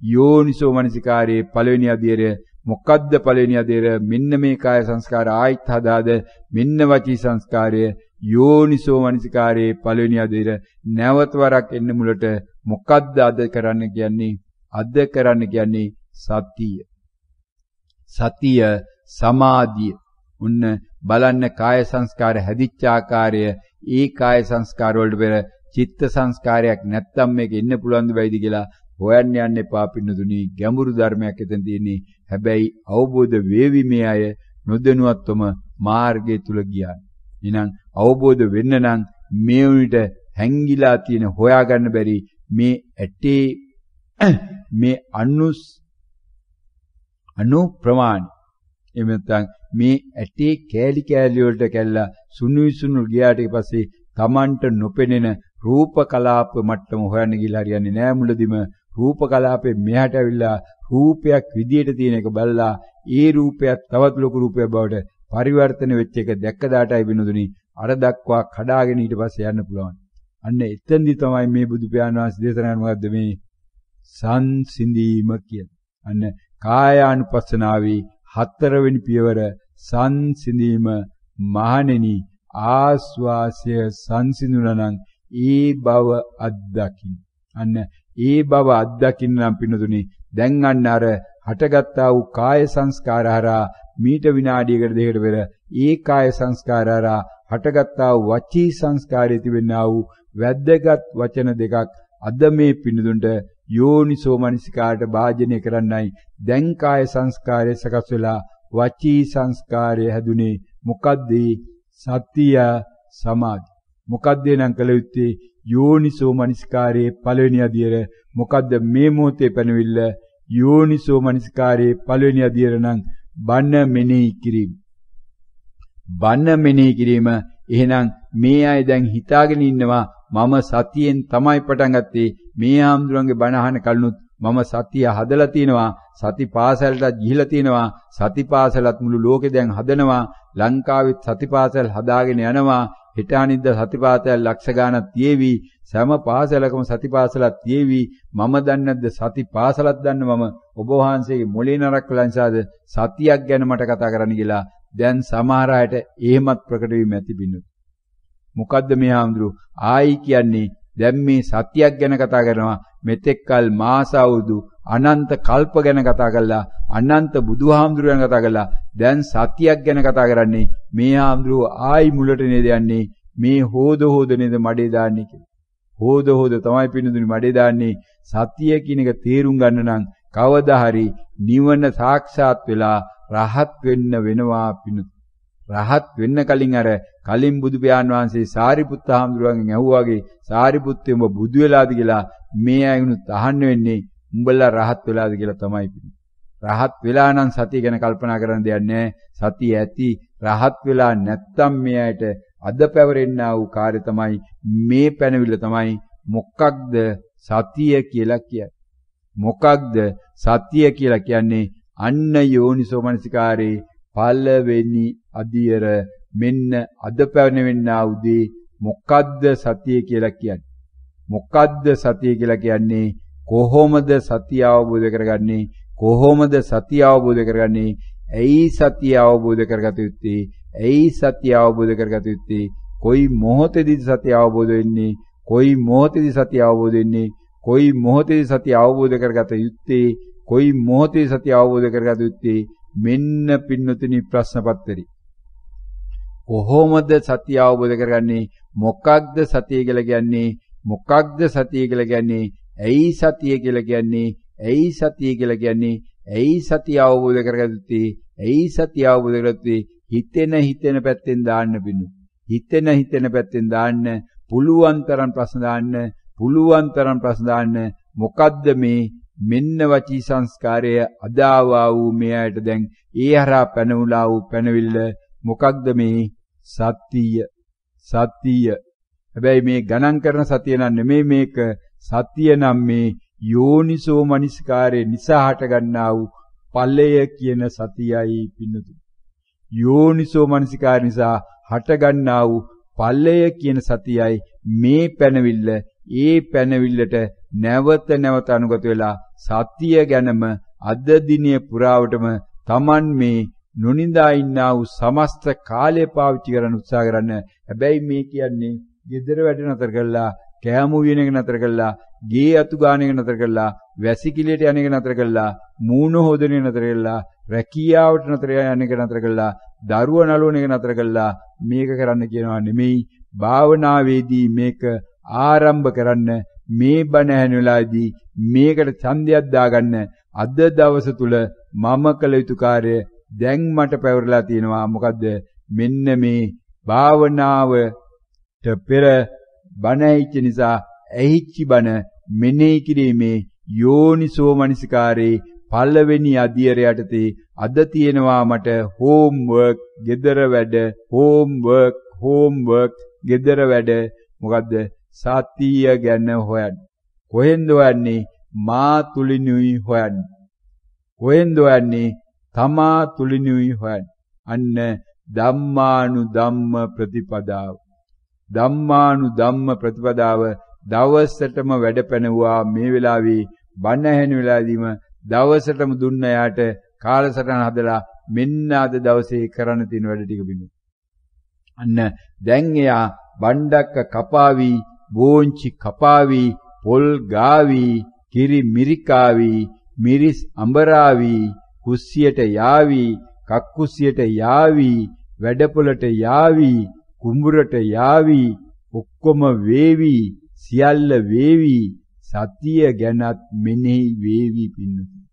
යෝනිසෝ මනසිකාරයේ පළවෙනි අධ්‍යයය මොකද්ද? පළවෙනි අධ්‍යයය මෙන්න මේ කාය සංස්කාර ආයිත් හදාද මෙන්න වචී සංස්කාරය යෝනිසෝ මනසිකාරයේ පළවෙනි අධ්‍යයය නැවත වරක් එන්න මුලට මොකද්ද අද කරන්න කියන්නේ? අද කරන්න කියන්නේ සතිය. සතිය සමාධිය. උන්න බලන්න කාය සංස්කාර හැදිච්ච ආකාරය. ඒ කාය සංස්කාර වලට පෙර චිත්ත සංස්කාරයක් නැත්තම් මේක ඉන්න පුළුවන්ද බැයිද කියලා හොයන්න යන්න එපා පින්නතුනි. ගැඹුරු ධර්මයක් එතන තියෙන්නේ. හැබැයි අවබෝධ වේවි මේ අය නොදැනුවත්වම මාර්ගය තුල ගියා. එහෙනම් අවබෝධ වෙන්න නම් මේ උනිට හැංගිලා තියෙන හොයාගන්න බැරි මේ ඇටේ මේ අනු ප්‍රමාණ එහෙම නැත්නම් මේ ඇටේ කෑලි වලට කැල්ලා සුණු ගියාට පස්සේ Tamanට නොපෙනෙන රූප කලාප මට්ටම හොයන්න ගිහලා හරියන්නේ නෑ. මුලදිම රූප කලාපේ මෙහාට ඇවිල්ලා රූපයක් විදියට තියෙන එක බලලා ඒ රූපයක් තවත් ලොකු රූපයක් බවට පරිවර්තන වෙච්ච එක දැක්ක දාටයි වෙනුදුනි අර දක්වා කඩාගෙන ඊට පස්සේ යන්න පුළුවන්. අන්න එතෙන්දි තමයි මේ බුදු පියාණන් වහන්සේ දේශනා කරන මොකද්ද මේ සංසිඳීම කියන්නේ. අන්න කායානුපස්සනාවේ හතරවෙනි පියවර සංසිඳීම. මහණෙනි ආස්වාසය සංසිඳුණා නම් ඒ බව අත්දකින්න. අන්න ඒ බව අත්දකින්න නම් පින්නතුනි දැන් අන්න අර හටගත්තා වූ කාය සංස්කාර හරහා මීට විනාඩියකට දෙකකට පෙර ඒ කාය සංස්කාර හරහා හටගත්තා වූ වචී සංස්කාරයේ තිබෙනා වූ වැද්දගත් වචන දෙකක් අද මේ පින්නතුන්ට යෝනිසෝ මනසිකාරට භාජනය කරන්නයි දැන් කාය සංස්කාරය සකස් වෙලා වචී සංස්කාරය හැදුනේ. මොකද්ද? සතිය සමාධි. මොකද්ද නම් කළ යුත්තේ? යෝනිසෝ මනසිකාරයේ පළවෙනි අධ්‍යයය. මොකද්ද මේ මොහොතේ පැනවිල්ල? යෝනිසෝ මනසිකාරයේ පළවෙනි අධ්‍යයය නම් බණ මෙනෙහි කිරීම. බණ මෙනෙහි කිරීම. එහෙනම් මේ අය දැන් හිතාගෙන ඉන්නවා මම සතියෙන් තමයි පටන් ගත්තේ. මේ ආම්දුරන්ගේ බණ අහන කලනුත් මම සතිය හදලා තිනවා. සති පාසලට ගිහිලා තිනවා. සති පාසලත් මුළු ලෝකෙ දැන් හදනවා. ලංකාවෙත් සති පාසල් හදාගෙන යනවා. හෙට අනිද්දා සති පාසල් ලක්ෂ ගාණක් තියේවි. සෑම පාසලකම සති පාසලක් තියේවි. මම දන්නේ නැද්ද සති පාසලක් දන්න මම ඔබ වහන්සේගේ මොලේ නරක් වෙලා නිසාද සතියක් ගැන මට කතා කරන්න කියලා දැන් සමහර අයට එහෙමත් ප්‍රකට වීම ඇති බින්නු. මොකද්ද මේ ආම්දුරු ආයි කියන්නේ? දැන් මේ සතියක් ගැන කතා කරනවා. මෙතෙක්කල් මාස අවුරුදු අනන්ත කල්ප ගැන කතා කළා. අනන්ත බුදුහාමුදුරු ගැන කතා කළා. දැන් සතියක් ගැන කතා කරන්නේ. මේ ආම්දුරු ආයි මුලට නේද යන්නේ? මේ හොද නේද මඩේ දාන්නේ කියලා. හොද තමයි පින්නදුනි මඩේ දාන්නේ. සතිය කියන එක තේරුම් ගන්න නම් කවදා හරි නිවන සාක්ෂාත් වෙලා රහත් වෙන්න වෙනවා පින්නු. රහත් වෙන්න කලින් අර කලින් බුදු පියාණන් වහන්සේ සාරිපුත්ත හාමුදුරුවන්ගෙන් ඇහුවාගේ සාරිපුත්තේ උඹ බුදු වෙලාද කියලා මේ අයනුත් අහන්න වෙන්නේ උඹලා රහත් වෙලාද කියලා තමයි පින්නු. රහත් වෙලා නම් සතිය ගැන කල්පනා කරන්න දෙයක් නැහැ. සතිය ඇති රහත් වෙලා නැත්තම් මේ අයට අද පැවරෙන්නා වූ කාර්ය තමයි මේ පැනවිල්ල තමයි මොකක්ද සතිය කියලා කියන්නේ. මොකක්ද සතිය කියලා කියන්නේ? අන්න යෝනිසෝ මනසිකාරේ පළවෙනි අධියර මෙන්න අද පැවරෙන්නා උදේ මොකක්ද සතිය කියලා කියන්නේ? මොකක්ද සතිය කියලා කියන්නේ? කොහොමද සතිය අවබෝධ කරගන්නේ? කොහොමද සතිය අවබෝධ කරගන්නේ? ඇයි සතිය අවබෝධ කරගත යුත්තේ? ඇයි සතිය අවබෝධ කරගත යුත්තේ? කොයි මොහොතේදී සතිය අවබෝධ වෙන්නේ? කොයි මොහොතේදී සතිය අවබෝධ වෙන්නේ? කොයි මොහොතේදී සතිය අවබෝධ කරගත යුත්තේ? කොයි මොහොතේ සතිය අවබෝධ කරගත යුත්තේ මෙන්න පින්නතුනි ප්‍රශ්න පත්‍රي. කොහොමද සතිය අවබෝධ කරගන්නේ? මොකක්ද සතිය කියලා කියන්නේ? මොකක්ද සතිය කියලා කියන්නේ? ඇයි සතිය කියලා කියන්නේ? ඇයි සතිය කියලා කියන්නේ? ඇයි සතිය අවබෝධ කරගත්තේ? ඇයි සතිය අවබෝධ කරගත්තේ? හිතෙන පැත්තෙන් දාන්න පින්නු. හිතෙන පැත්තෙන් දාන්න පුළුවන් තරම් ප්‍රශ්න දාන්න. පුළුවන් තරම් ප්‍රශ්න දාන්න. මොකද්ද මේ මෙන්න වචී සංස්කාරය අදාවා වූ මේ අයට දැන් ඒ හරහා පැනවුලා වූ පැනවිල්ල මොකක්ද මේ? සතිය. සතිය. හැබැයි මේ ගණන් කරන සතිය නම් නෙමෙයි මේක. සතිය නම් මේ යෝනිසෝ මනසිකාරේ නිසා හට ගන්නා වූ ඵලය කියන සතියයි පින්නතුනි. යෝනිසෝ මනසිකාර නිසා හට ගන්නා වූ ඵලය කියන සතියයි මේ පැනවිල්ල. ඒ පැනවිල්ලට නැවත නැවත අනුගත වෙලා සතිය ගැනම අද දිනේ පුරාවටම Taman මේ නොනිදා ඉන්නා වූ සමස්ත කාලය පාවිච්චි කරන්න උත්සාහ කරන්න. හැබැයි මේ කියන්නේ ගෙදර වැඩ නතර කරලා, කෑම උයන එක නතර කරලා, ගේ අතු ගාන එක නතර කරලා, වැසිකිළියට යන එක නතර කරලා, මූණ හොදන එක නතර කරලා, රැකියාවට නතර යන එක නතර කරලා, දරුවා නලවන එක නතර කරලා මේක කරන්න කියනවා නෙමෙයි. භාවනාවේදී මේක ආරම්භ කරන්න, මේ බණ ඇහෙන වෙලාවේදී මේකට ඡන්දයක් දාගන්න. අද දවස තුල මම කළ යුතු කාර්යය දැන් මට පැවරලා තියෙනවා. මොකද්ද? මෙන්න මේ භාවනාවට පෙර බණ ඇහිච්ච නිසා ඇහිච්ච බණ මෙනෙහි කිරීමේ යෝනිසෝ මනසිකාරේ පළවෙනි අධියර යටතේ අද තියෙනවා මට හෝම්වර්ක්, ගෙදර වැඩ, හෝම්වර්ක්, ගෙදර වැඩ. මොකද්ද? සතිය ගැන හොයන්න. කොහෙන්ද හොයන්නේ? මා තුලිනුයි හොයන්නේ. කොහෙන්ද හොයන්නේ? තමා තුලිනුයි හොයන්නේ. අන්න ධම්මානුධම්ම ප්‍රතිපදාව. ධම්මානුධම්ම ප්‍රතිපදාව දවසටම වැඩ පැනුවා. මේ වෙලාවේ බණ ඇහෙන වෙලාවදීම දවසටම දුන්න යාට කාලසටහන හදලා මෙන්න අද දවසේ කරන්න තියෙන වැඩ ටික බිනු. අන්න දැන් එයා බණ්ඩක්ක කපාවි, බෝංචි කපාවි, පොල් ගාවි, කිරි මිරිකාවි, මිරිස් අඹරාවි, කුස්සියට යාවි, කක්කුස්සියට යාවි, වැඩපොළට යාවි, කුඹුරට යාවි, ඔක්කොම වේවි, සියල්ල වේවි. සතිය ගැනත් මෙනෙහි වේවි පින්නතුනි.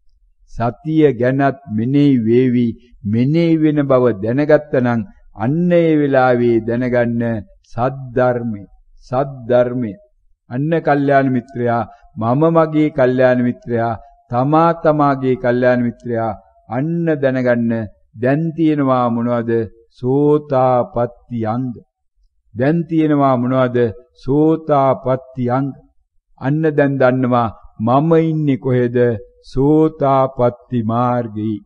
සතිය ගැනත් මෙනෙහි වේවි. මෙනෙහි වෙන බව දැනගත්තනම් අන්න ඒ වෙලාවේ දැනගන්න සද්ධර්මය. සද්ධර්මය. අන්න කල්යාණ මිත්‍රයා, මම මගේ කල්යාණ මිත්‍රයා, තමා තමාගේ කල්යාණ මිත්‍රයා. අන්න දැනගන්න දැන් තියෙනවා මොනවද? සෝතාපට්ටි අංග. දැන් තියෙනවා මොනවද? සෝතාපට්ටි අංග. අන්න දැන් දන්නවා මම ඉන්නේ කොහෙද? සෝතාපට්ටි මාර්ගයේ.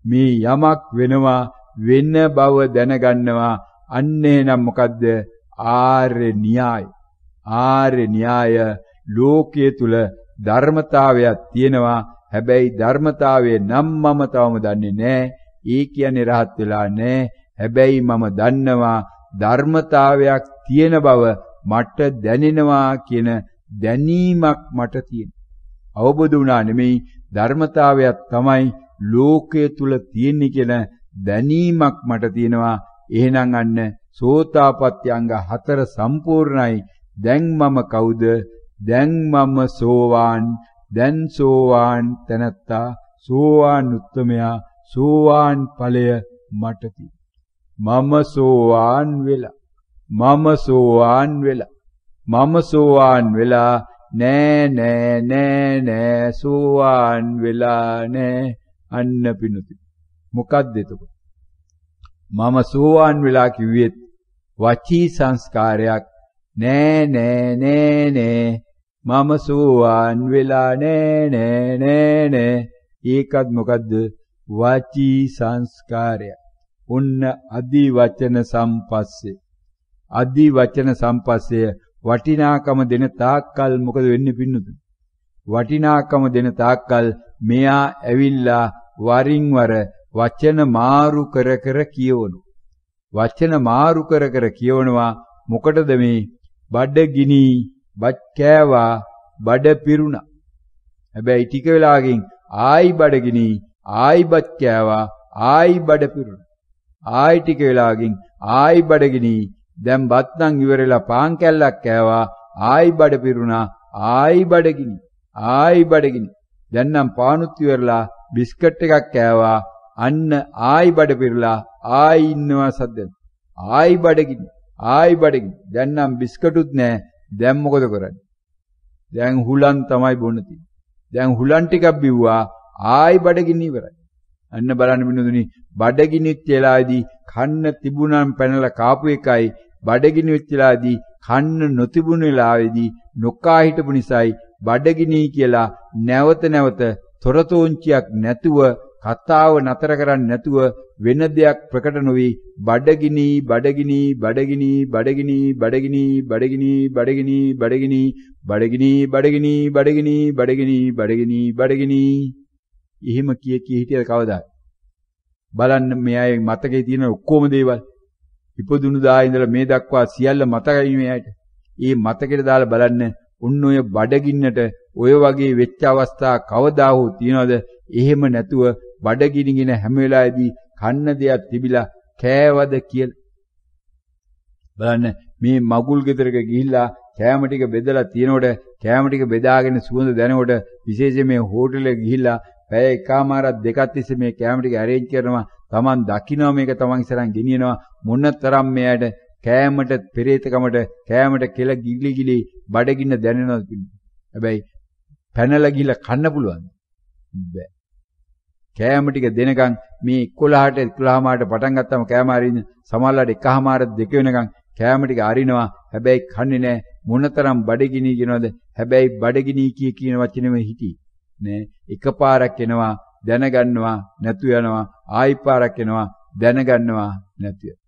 මේ යමක් වෙනවා වෙන බව දැනගන්නවා. අන්න එනම් මොකද්ද? ආර්ය න්‍යාය. ආර්ය න්‍යාය. ලෝකයේ තුල ධර්මතාවයක් තියෙනවා. හැබැයි ධර්මතාවයේ නම් මම තවම දන්නේ නැහැ. ඒ කියන්නේ රහත් වෙලා නැහැ. හැබැයි මම දන්නවා ධර්මතාවයක් තියෙන බව මට දැනෙනවා කියන දැනීමක් මට තියෙනවා. අවබෝධ වුණා නෙමෙයි, ධර්මතාවයක් තමයි ලෝකයේ තුල තියෙන්නේ කියන දැනීමක් මට තියෙනවා. එහෙනම් අන්න සෝතාපට්ටි අංග 4 සම්පූර්ණයි. දැන් මම කවුද? දැන් මම සෝවාන්. දැන් සෝවාන් තැනැත්තා, සෝවාන් උත්තමයා, සෝවාන් ඵලය මට තියෙනවා. මම සෝවාන් වෙලා. මම සෝවාන් වෙලා. මම සෝවාන් වෙලා නෑ සෝවාන් වෙලා නෑ. අන්න පිනුති. මොකක්ද එතකොට? මම සෝවාන් වෙලා කිව්වෙත් වචී සංස්කාරයක්. නෑ මම සෝවාන් වෙලා නෑ. ඒකත් මොකද්ද? වචී සංස්කාරය. ඔන්න අදි වචන සම්පස්සේ. අදි වචන සම්පස්සේ වටිනාකම දෙන තාක්කල් මොකද වෙන්නේ පින්නතුනි? වටිනාකම දෙන තාක්කල් මෙයා ඇවිල්ලා වරින් වර වචන මාරු කර කර කියවනු. වචන මාරු කර කර කියවනවා. මොකටද මේ? බඩගිනි, බත් කෑවා, බඩ පිරුණා. හැබැයි ටික වෙලාවකින් ආයි බඩගිනි ආයි බත් කෑවා ආයි බඩ පිරුණා. ආයි ටික වෙලාවකින් ආයි බඩගිනි දැන් බත් නම් ඉවරලා පාන් කැල්ලක් කෑවා ආයි බඩ පිරුණා ආයි බඩගිනි ආයි බඩගිනි දැන් නම් පානුත් ඉවරලා බිස්කට් එකක් කෑවා අන්න ආයි බඩ පිරලා ආයි ඉන්නවා සද්දෙන් ආයි බඩගිනි ආයි බඩගිනි දැන් නම් බිස්කටුත් නැහැ දැන් මොකද කරන්නේ දැන් හුලන් තමයි බොන්න තියෙන්නේ දැන් හුලන් ටිකක් බිව්වා ආයි බඩගිනි ඉවරයි අන්න බලන්න බිනුදුනි බඩගිනිත් වෙලාවේදී කන්න තිබුණම් පැනලා කාපු එකයි බඩගිනි වෙච්ච වෙලාවේදී කන්න නොතිබුණු වෙලාවේදී නොකා හිටපු නිසායි බඩගිනි කියලා නැවත නැවත තොරතෝංචියක් නැතුව කතාව නතර කරන්නේ නැතුව වෙන දෙයක් ප්‍රකට නොවි බඩගිනි බඩගිනි බඩගිනි බඩගිනි බඩගිනි බඩගිනි බඩගිනි බඩගිනි බඩගිනි බඩගිනි බඩගිනි බඩගිනි බඩගිනි බඩගිනි එහෙම කිය හිටියද කවදාද බලන්න මේ අය මතකේ තියෙන ඔක්කොම දේවල් ඉපදුණු දා ඉඳලා මේ දක්වා සියල්ල මතකයි මේ අයට. ඒ මතකෙට දාලා බලන්න උන් ඔය බඩගින්නට ඔය වගේ වෙච්ච අවස්ථා කවදා හෝ තියනවද? එහෙම නැතුව බඩගිනිගෙන හැම වෙලාවෙදී කන්න දෙයක් තිබිලා කෑවද කියලා. බලන්න මේ මගුල් ගෙදරක ගිහිල්ලා කෑම ටික බෙදලා තියනකොට කෑම ටික බෙදාගෙන සුවඳ දැනකොට විශේෂයෙන් මේ හෝටලෙ ගිහිල්ලා පැය එකමාරක් දෙකක් තිස්සේ මේ කෑම ටික ඇරේන්ජ් කරනවා. Taman දකින්නවා මේක Taman ඉස්සරහන් ගෙනියනවා මොනතරම් මෙයාට කෑමට පෙරේතකමට කෑමට කෙල ගිලි ගිලි බඩගින්න දැනෙනවද කියන්නේ. හැබැයි පැනලා ගිහලා කන්න පුළුවන්. බෑ. කෑම ටික දෙනකන් මේ 11ට 11මාට පටන් ගත්තම කෑම අරින්න සමහරවිට එකමාර දෙක වෙනකන් කෑම ටික අරිනවා. හැබැයි කන්නේ නැහැ. මොනතරම් බඩගිනි කියනවද? හැබැයි බඩගිනි කියන වචනේම හිටි. නෑ එකපාරක් එනවා දැනගන්නවා නැතු යනවා ආයි පාරක් එනවා දැනගන්නවා නැතු යනවා.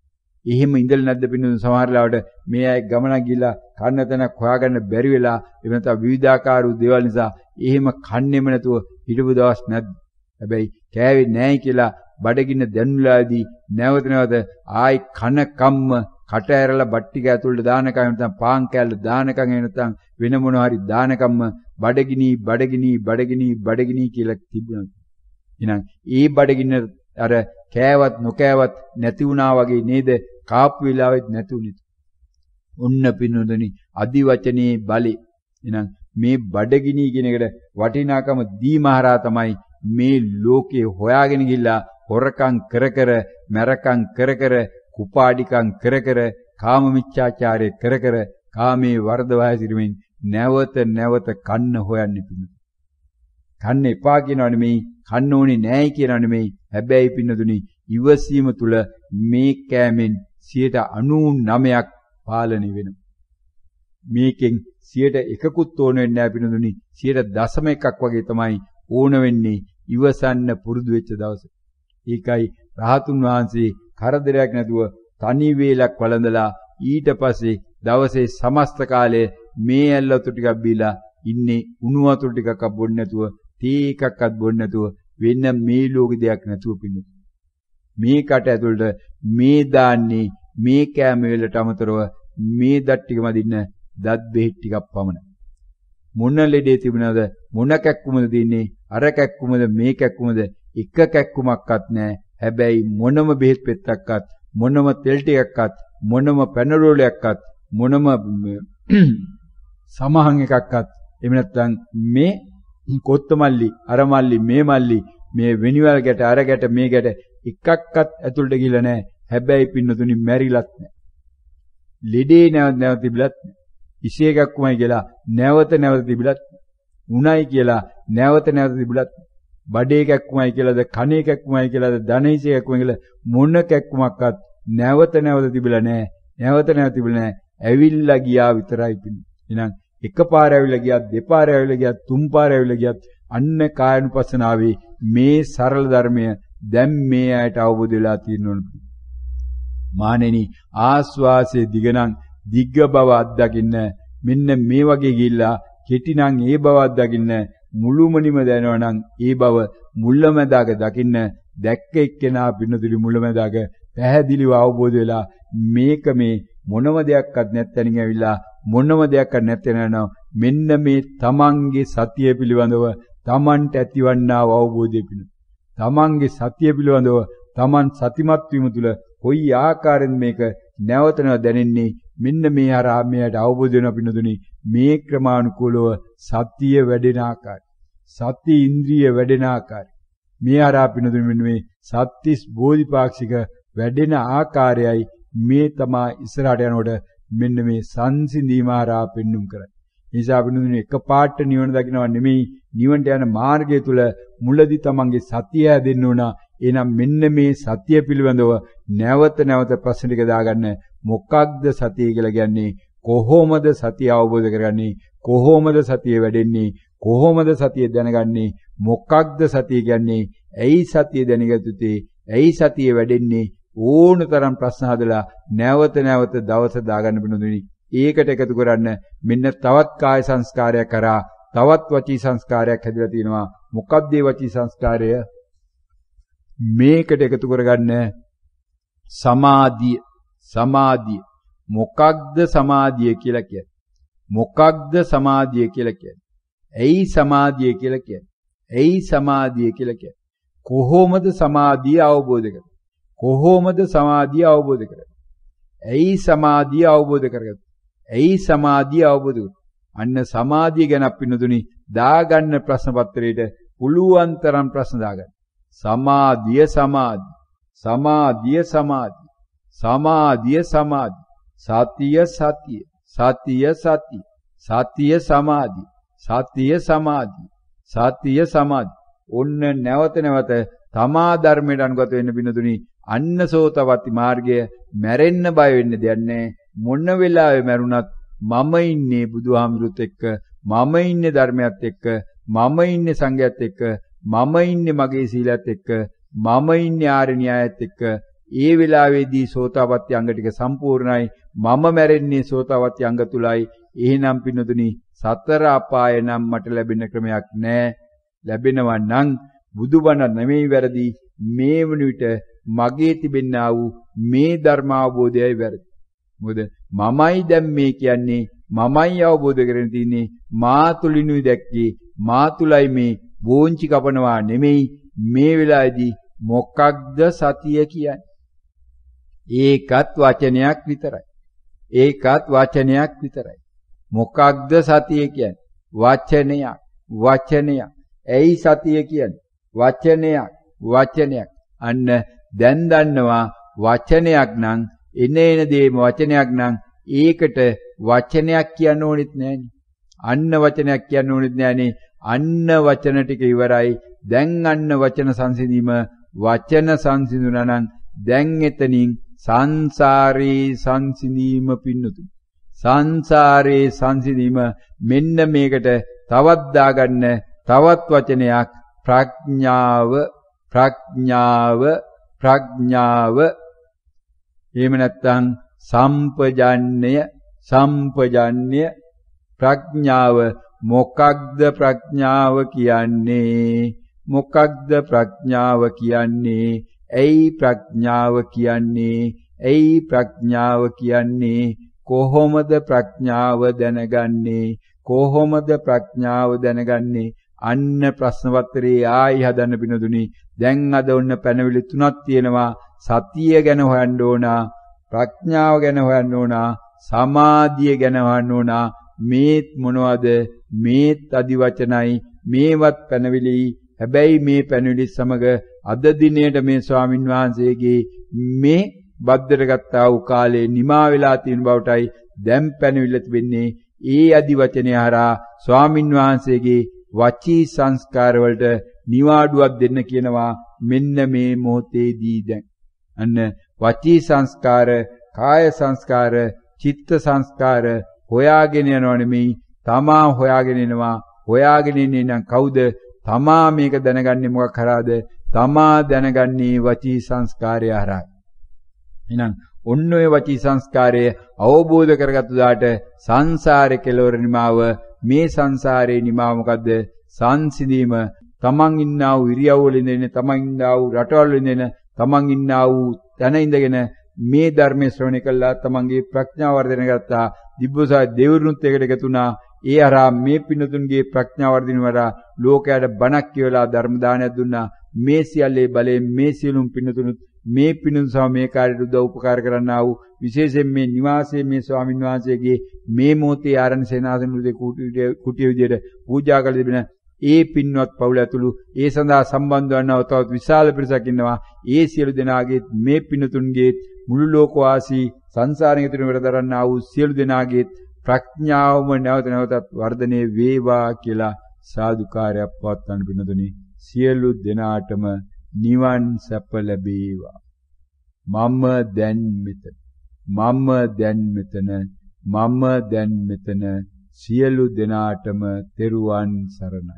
එහෙම ඉඳලා නැද්ද පින්නු සමහර ලාවට මේ අය ගමන ගිහිලා කන්න තැනක් හොයාගන්න බැරි වෙලා එහෙම නැත්නම් විවිධාකාර දේවල් නිසා එහෙම කන්නේම නැතුව හිටපු දවස් නැද්ද? හැබැයි කෑවේ නැහැ කියලා බඩගින්න දැනුලාදී නැවත නැවත ආයි කන කම්ම කට ඇරලා බට්ටික ඇතුළට දානකම් නැත්නම් පාන් කෑල්ල දානකම් නැත්නම් වෙන මොනවා හරි දානකම්ම බඩගිනි බඩගිනි බඩගිනි බඩගිනි කියලා තිබුණා. එහෙනම් ඒ බඩගින්න අර කෑවත් නොකෑවත් නැති වුණා වගේ නේද? කාපු වෙලාවෙත් නැතුණේ. ඔන්න පින්නොදනි අදි වචනේ බලේ. එහෙනම් මේ බඩගිනි කියන එකට වටිනාකම දීමහරා තමයි මේ ලෝකේ හොයාගෙන ගිහිල්ලා හොරකම් කර කර මරකම් කර කර කුපාඩිකම් කර කර කාම මිච්ඡාචාරය කර කර කාමේ වර්ධවය සිටමින් නැවත නැවත කන්න හොයන්නේ පින්නු. කන්න එපා කියනව නෙමෙයි, කන්න ඕනේ නැහැ කියනව නෙමෙයි. හැබැයි පින්නදුනි ඉවසීම තුල මේ කෑමෙන් 99% පාලනය වෙනවා. මේකෙන් 1%කුත් ඕන වෙන්නේ නැහැ පින්නදුනි. 0.1ක් වගේ තමයි ඕන වෙන්නේ ඉවසන්න පුරුදු වෙච්ච දවසේ. ඒකයි රහතුන් වහන්සේ කරදරයක් නැතුව තනි වේලක් වළඳලා ඊට පස්සේ දවසේ සමස්ත කාලය මේ ඇල් වතුර ටිකක් බීලා ඉන්නේ උණු වතුර ටිකක් බොන්නේ නැතුව තේ එකක්වත් බොන්නේ නැතුව වෙන මේ ලෝකෙ දෙයක් නැතුව පින්නු. මේකට ඇතුළට මේ දාන්නේ මේ කෑම වලට අමතරව මේ දත් ටික මදින්න දත් බෙහෙත් ටිකක් පමණයි. මොන ලෙඩේ තිබුණාද මොන කැක්කුමද තින්නේ අර කැක්කුමද මේ කැක්කුමද එක කැක්කුමක්වත් නැහැ. හැබැයි මොනම බෙහෙත් පෙත්තක්වත් මොනම තෙල් ටිකක්වත් මොනම පැනරෝලයක්වත් මොනම සමහන් එකක්වත් එහෙම නැත්නම් මේ කොත්තමල්ලි අර මල්ලි මේ මල්ලි මේ වෙනිවල් ගැට අර ගැට මේ ගැට එකක්වත් ඇතුළට ගිහලා නැහැ. හැබැයි පින්නතුනි මැරිලත් නැහැ. ලෙඩේ නැවත තිබිලත් නැහැ. ඉසේ එකක්මයි කියලා නැවත නැවත තිබිලත් උණයි කියලා නැවත නැවත තිබිලත් බඩේ කැක්කුමයි කියලාද කනේ කැක්කුමයි කියලාද ධනේශය කැක්කුමයි කියලා මොන කැක්කුමක්වත් නැවත නැවත තිබිලා නැහැ. නැවත නැවත තිබිලා නැහැ. ඇවිල්ලා ගියා විතරයි පින්න. එහෙනම් එකපාර ඇවිල්ලා ගියත් දෙපාර ඇවිල්ලා ගියත් තුන්පාර ඇවිල්ලා ගියත් අන්න කායනුපස්සනාවේ මේ සරල ධර්මය දැන් මේ අයට අවබෝධ වෙලා තියෙනවා. මානෙනි ආස්වාසේ දිගනම් දිග්ග බව අත්දකින්න මෙන්න මේ වගේ ගිහිල්ලා කෙටිනම් ඒ බව අත්දකින්න මුළුමනිම දැනවනම් ඒ බව මුල්ලමදාග දකින්න දැක්ක එක්කෙනා පින්නතුලි මුල්ලමදාග පැහැදිලිව අවබෝධ වෙලා මේක මේ මොනම දෙයක්වත් නැත්තනින් ඇවිල්ලා මොනම දෙයක්වත් නැත්තේ නේන මෙන්න මේ තමන්ගේ සතිය පිළිබඳව තමන්ට ඇතිවන්නා වූ අවබෝධය පිණිස. තමන්ගේ සතිය පිළිබඳව තමන් සතිමත් වීම තුළ කොයි ආකාරයෙන් මේක නැවත නැවත දැනෙන්නේ මෙන්න මේ හරහා මෙයට අවබෝධ වෙන පිණුදුනි මේ ක්‍රමානුකූලව සතිය වැඩෙන ආකාරය. සති ඉන්ද්‍රිය වැඩෙන ආකාරය. මේ හරහා පිණුදුනි මෙන්න මේ සත්‍තිස් බෝධිපාක්ෂික වැඩෙන ආකාරයයි මේ තමා ඉස්සරහට යනකොට මෙන්න මේ සංසිඳීම හරහා පෙන්눔 කරන්නේ. නිසා පිණුදුනි එකපාරට නිවන දකින්නවා නෙමෙයි නිවනට යන මාර්ගය තුල මුලදී තමන්ගේ සතිය හැදෙන්න ඕන. එහෙනම් මෙන්න මේ සතිය පිළිබඳව නැවත නැවත ප්‍රශ්න ටික දාගන්න. මොකක්ද සතිය කියලා කියන්නේ? කොහොමද සතිය අවබෝධ කරගන්නේ? කොහොමද සතිය වැඩෙන්නේ? කොහොමද සතිය දැනගන්නේ? මොකක්ද සතිය කියන්නේ? ඇයි සතිය දැනගත යුත්තේ? ඇයි සතිය වැඩෙන්නේ? ඕනතරම් ප්‍රශ්න හදලා නැවත නැවත දවස දාගන්න බිනුදුනි. ඒකට එකතු කරන්න මෙන්න තවත් කාය සංස්කාරයක් කරා තවත් වචී සංස්කාරයක් හැදලා තියෙනවා. මොකක්ද මේ වචී සංස්කාරය? මේකට එකතු කරගන්න සමාධිය. සමාධිය. මොකක්ද සමාධිය කියලා කියන්නේ? මොකක්ද සමාධිය කියලා කියන්නේ? ඇයි සමාධිය කියලා කියන්නේ? ඇයි සමාධිය කියලා කියන්නේ? කොහොමද සමාධිය අවබෝධ කරගන්නේ? කොහොමද සමාධිය අවබෝධ කරගන්නේ? ඇයි සමාධිය අවබෝධ කරගන්නේ? ඇයි සමාධිය අවබෝධ කරගන්නේ? අන්න සමාධිය ගැන පින්නතුනි දාගන්න ප්‍රශ්න පත්‍රයේට පුළුවන් තරම් ප්‍රශ්න දාගන්න. සමාධිය සමාධි. සමාධිය සමාධි. සමාධිය සමාධි. සතිය සතිය. සතිය සතිය. සතිය සමාධි. සතිය සමාධි. සතිය සමාධි. ඔන්න නැවත නැවත තමා ධර්මයට අනුගත වෙන්න බිනදුනි අන්නසෝතවති මාර්ගය මැරෙන්න බය වෙන්න දෙයක් නැහැ. මොන වෙලාවෙ මැරුණත් මම ඉන්නේ බුදුහාමුදුරුත් එක්ක, මම ඉන්නේ ධර්මයත් එක්ක, මම ඉන්නේ සංඝයත් එක්ක, මම ඉන්නේ මගේ සීලයත් එක්ක, මම ඉන්නේ ආර්ය න්‍යායත් එක්ක. ඒ වෙලාවේදී සෝතාපට්ටි අංග ටික සම්පූර්ණයි. මම මැරෙන්නේ සෝතාපට්ටි අංග තුලයි. එහෙනම් පින්නතුනි සතර අපාය නම් මට ලැබෙන ක්‍රමයක් නැහැ. ලැබෙනවා නම් බුදුබණ නෙමෙයි වැරදි. මේ වන විට මගේ තිබෙන්නා වූ මේ ධර්ම අවබෝධයයි වැරදි. මොකද මමයි දැන් මේ කියන්නේ, මමයි අවබෝධ කරගෙන තින්නේ, මා තුලිනුයි දැක්කේ, මා තුලයි මේ බෝංචි කපනවා නෙමෙයි. මේ වෙලාවේදී මොකක්ද සතිය කියන්නේ? ඒකත් වචනයක් විතරයි. ඒකත් වචනයක් විතරයි. මොකක්ද සතිය කියන්නේ? වචනයක්. වචනයක්. ඇයි සතිය කියන්නේ? වචනයක්. වචනයක්. අන්න දැන් දන්නවා වචනයක් නම් එන දේම වචනයක් නම් ඒකට වචනයක් කියන්න ඕනෙත් නෑනේ. අන්න වචනයක් කියන්න ඕනෙත් නෑනේ. අන්න වචන ටික ඉවරයි. දැන් අන්න වචන සංසිඳීම වචන සංසිඳුණා නම් දැන් එතනින් සංසාරේ සංසිඳීම පින්නතුනි. සංසාරේ සංසිඳීම මෙන්න මේකට තවත් දාගන්න තවත් වචනයක් ප්‍රඥාව. ප්‍රඥාව. ප්‍රඥාව. එහෙම නැත්නම් සම්පජාන්‍ය. සම්පජාන්‍ය. ප්‍රඥාව. මොකක්ද ප්‍රඥාව කියන්නේ? මොකක්ද ප්‍රඥාව කියන්නේ? ඇයි ප්‍රඥාව කියන්නේ? ඇයි ප්‍රඥාව කියන්නේ? කොහොමද ප්‍රඥාව දැනගන්නේ? කොහොමද ප්‍රඥාව දැනගන්නේ? අන්න ප්‍රශ්න පත්‍රයේ ආයි හදන්න පිනදුනි. දැන් අද ඔන්න පැනවිලි තුනක් තියෙනවා. සතිය ගැන හොයන්න ඕන, ප්‍රඥාව ගැන හොයන්න ඕන, සමාධිය ගැන හොයන්න ඕන. මේත් මොනවද? මේත් අදි වචනයි. මේවත් පැනවිලි. හැබැයි මේ පැනවිලි සමග අද දිනේට මේ ස්වාමින් වහන්සේගේ මේ බද්දට ගත්තා වූ කාලේ නිමා වෙලා තියෙන බවටයි දැන් පැනවිල්ල තිබෙන්නේ. ඒ අදි වචනය හරහා ස්වාමින් වහන්සේගේ වචී සංස්කාර වලට නිවාඩුවක් දෙන්න කියනවා මෙන්න මේ මොහොතේදී දැන්. අන්න වචී සංස්කාර, කාය සංස්කාර, චිත්ත සංස්කාර හොයාගෙන යනව නෙමෙයි, තමා හොයාගෙන එනවා. හොයාගෙන ඉන්නේ නම් කවුද? තමා මේක දැනගන්නේ මොකක් හරහාද? තමා දැනගන්නේ වචී සංස්කාරය හරහා. එහෙනම් ඔන්න ඔය වචී සංස්කාරය අවබෝධ කරගත්තු දාට සංසාරේ කෙලවර නිමාව. මේ සංසාරේ නිමාව මොකද්ද? සංසිඳීම. තමන් ඉන්නා වූ ඉරියව්වල ඉඳගෙන, තමන් ඉන්නා වූ රටවල ඉඳගෙන, තමන් ඉන්නා වූ තැන ඉඳගෙන මේ ධර්මයේ ශ්‍රවණය කළා තමන්ගේ ප්‍රඥාව වර්ධනය කරගත්තා. දිබ්බසාය දෙවිරුත් එකට එකතු වුණා. ඒ අරා මේ පින්නතුන්ගේ ප්‍රඥාව වර්ධින වරා ලෝකයට බණක් කියවලා ධර්ම දානයක් දුන්නා. මේ සියල්ලේ බලයෙන් මේ සියලුම පින්නතුනුත් මේ පින්නතුන් සම මේ කාර්යයට උදව් උපකාර කරන්නා වූ විශේෂයෙන් මේ නිවාසයේ මේ ස්වාමින් වහන්සේගේ මේ මොහොතේ ආරණ සේනාසන උදේ කුටිය විදියට පූජා කළ තිබෙන ඒ පින්වත් පවුල ඇතුළු ඒ සඳහා සම්බන්ධ වන්නව තවත් විශාල පිරිසක් ඉන්නවා. ඒ සියලු දෙනාගේ මේ පින්නතුන්ගේ මුළු ලෝකවාසී සංසාරයෙන් ඉතුරු දරන්නා වූ සියලු දෙනාගේ ප්‍රඥාවම නැවත නැවතත් වර්ධනය වේවා කියලා සාදුකාරයක් පවත්වන්න පින්නතුනි සියලු දෙනාටම නිවන් සැප ලැබේවා. මම දැන් මෙතන සියලු දෙනාටම තෙරුවන් සරණයි.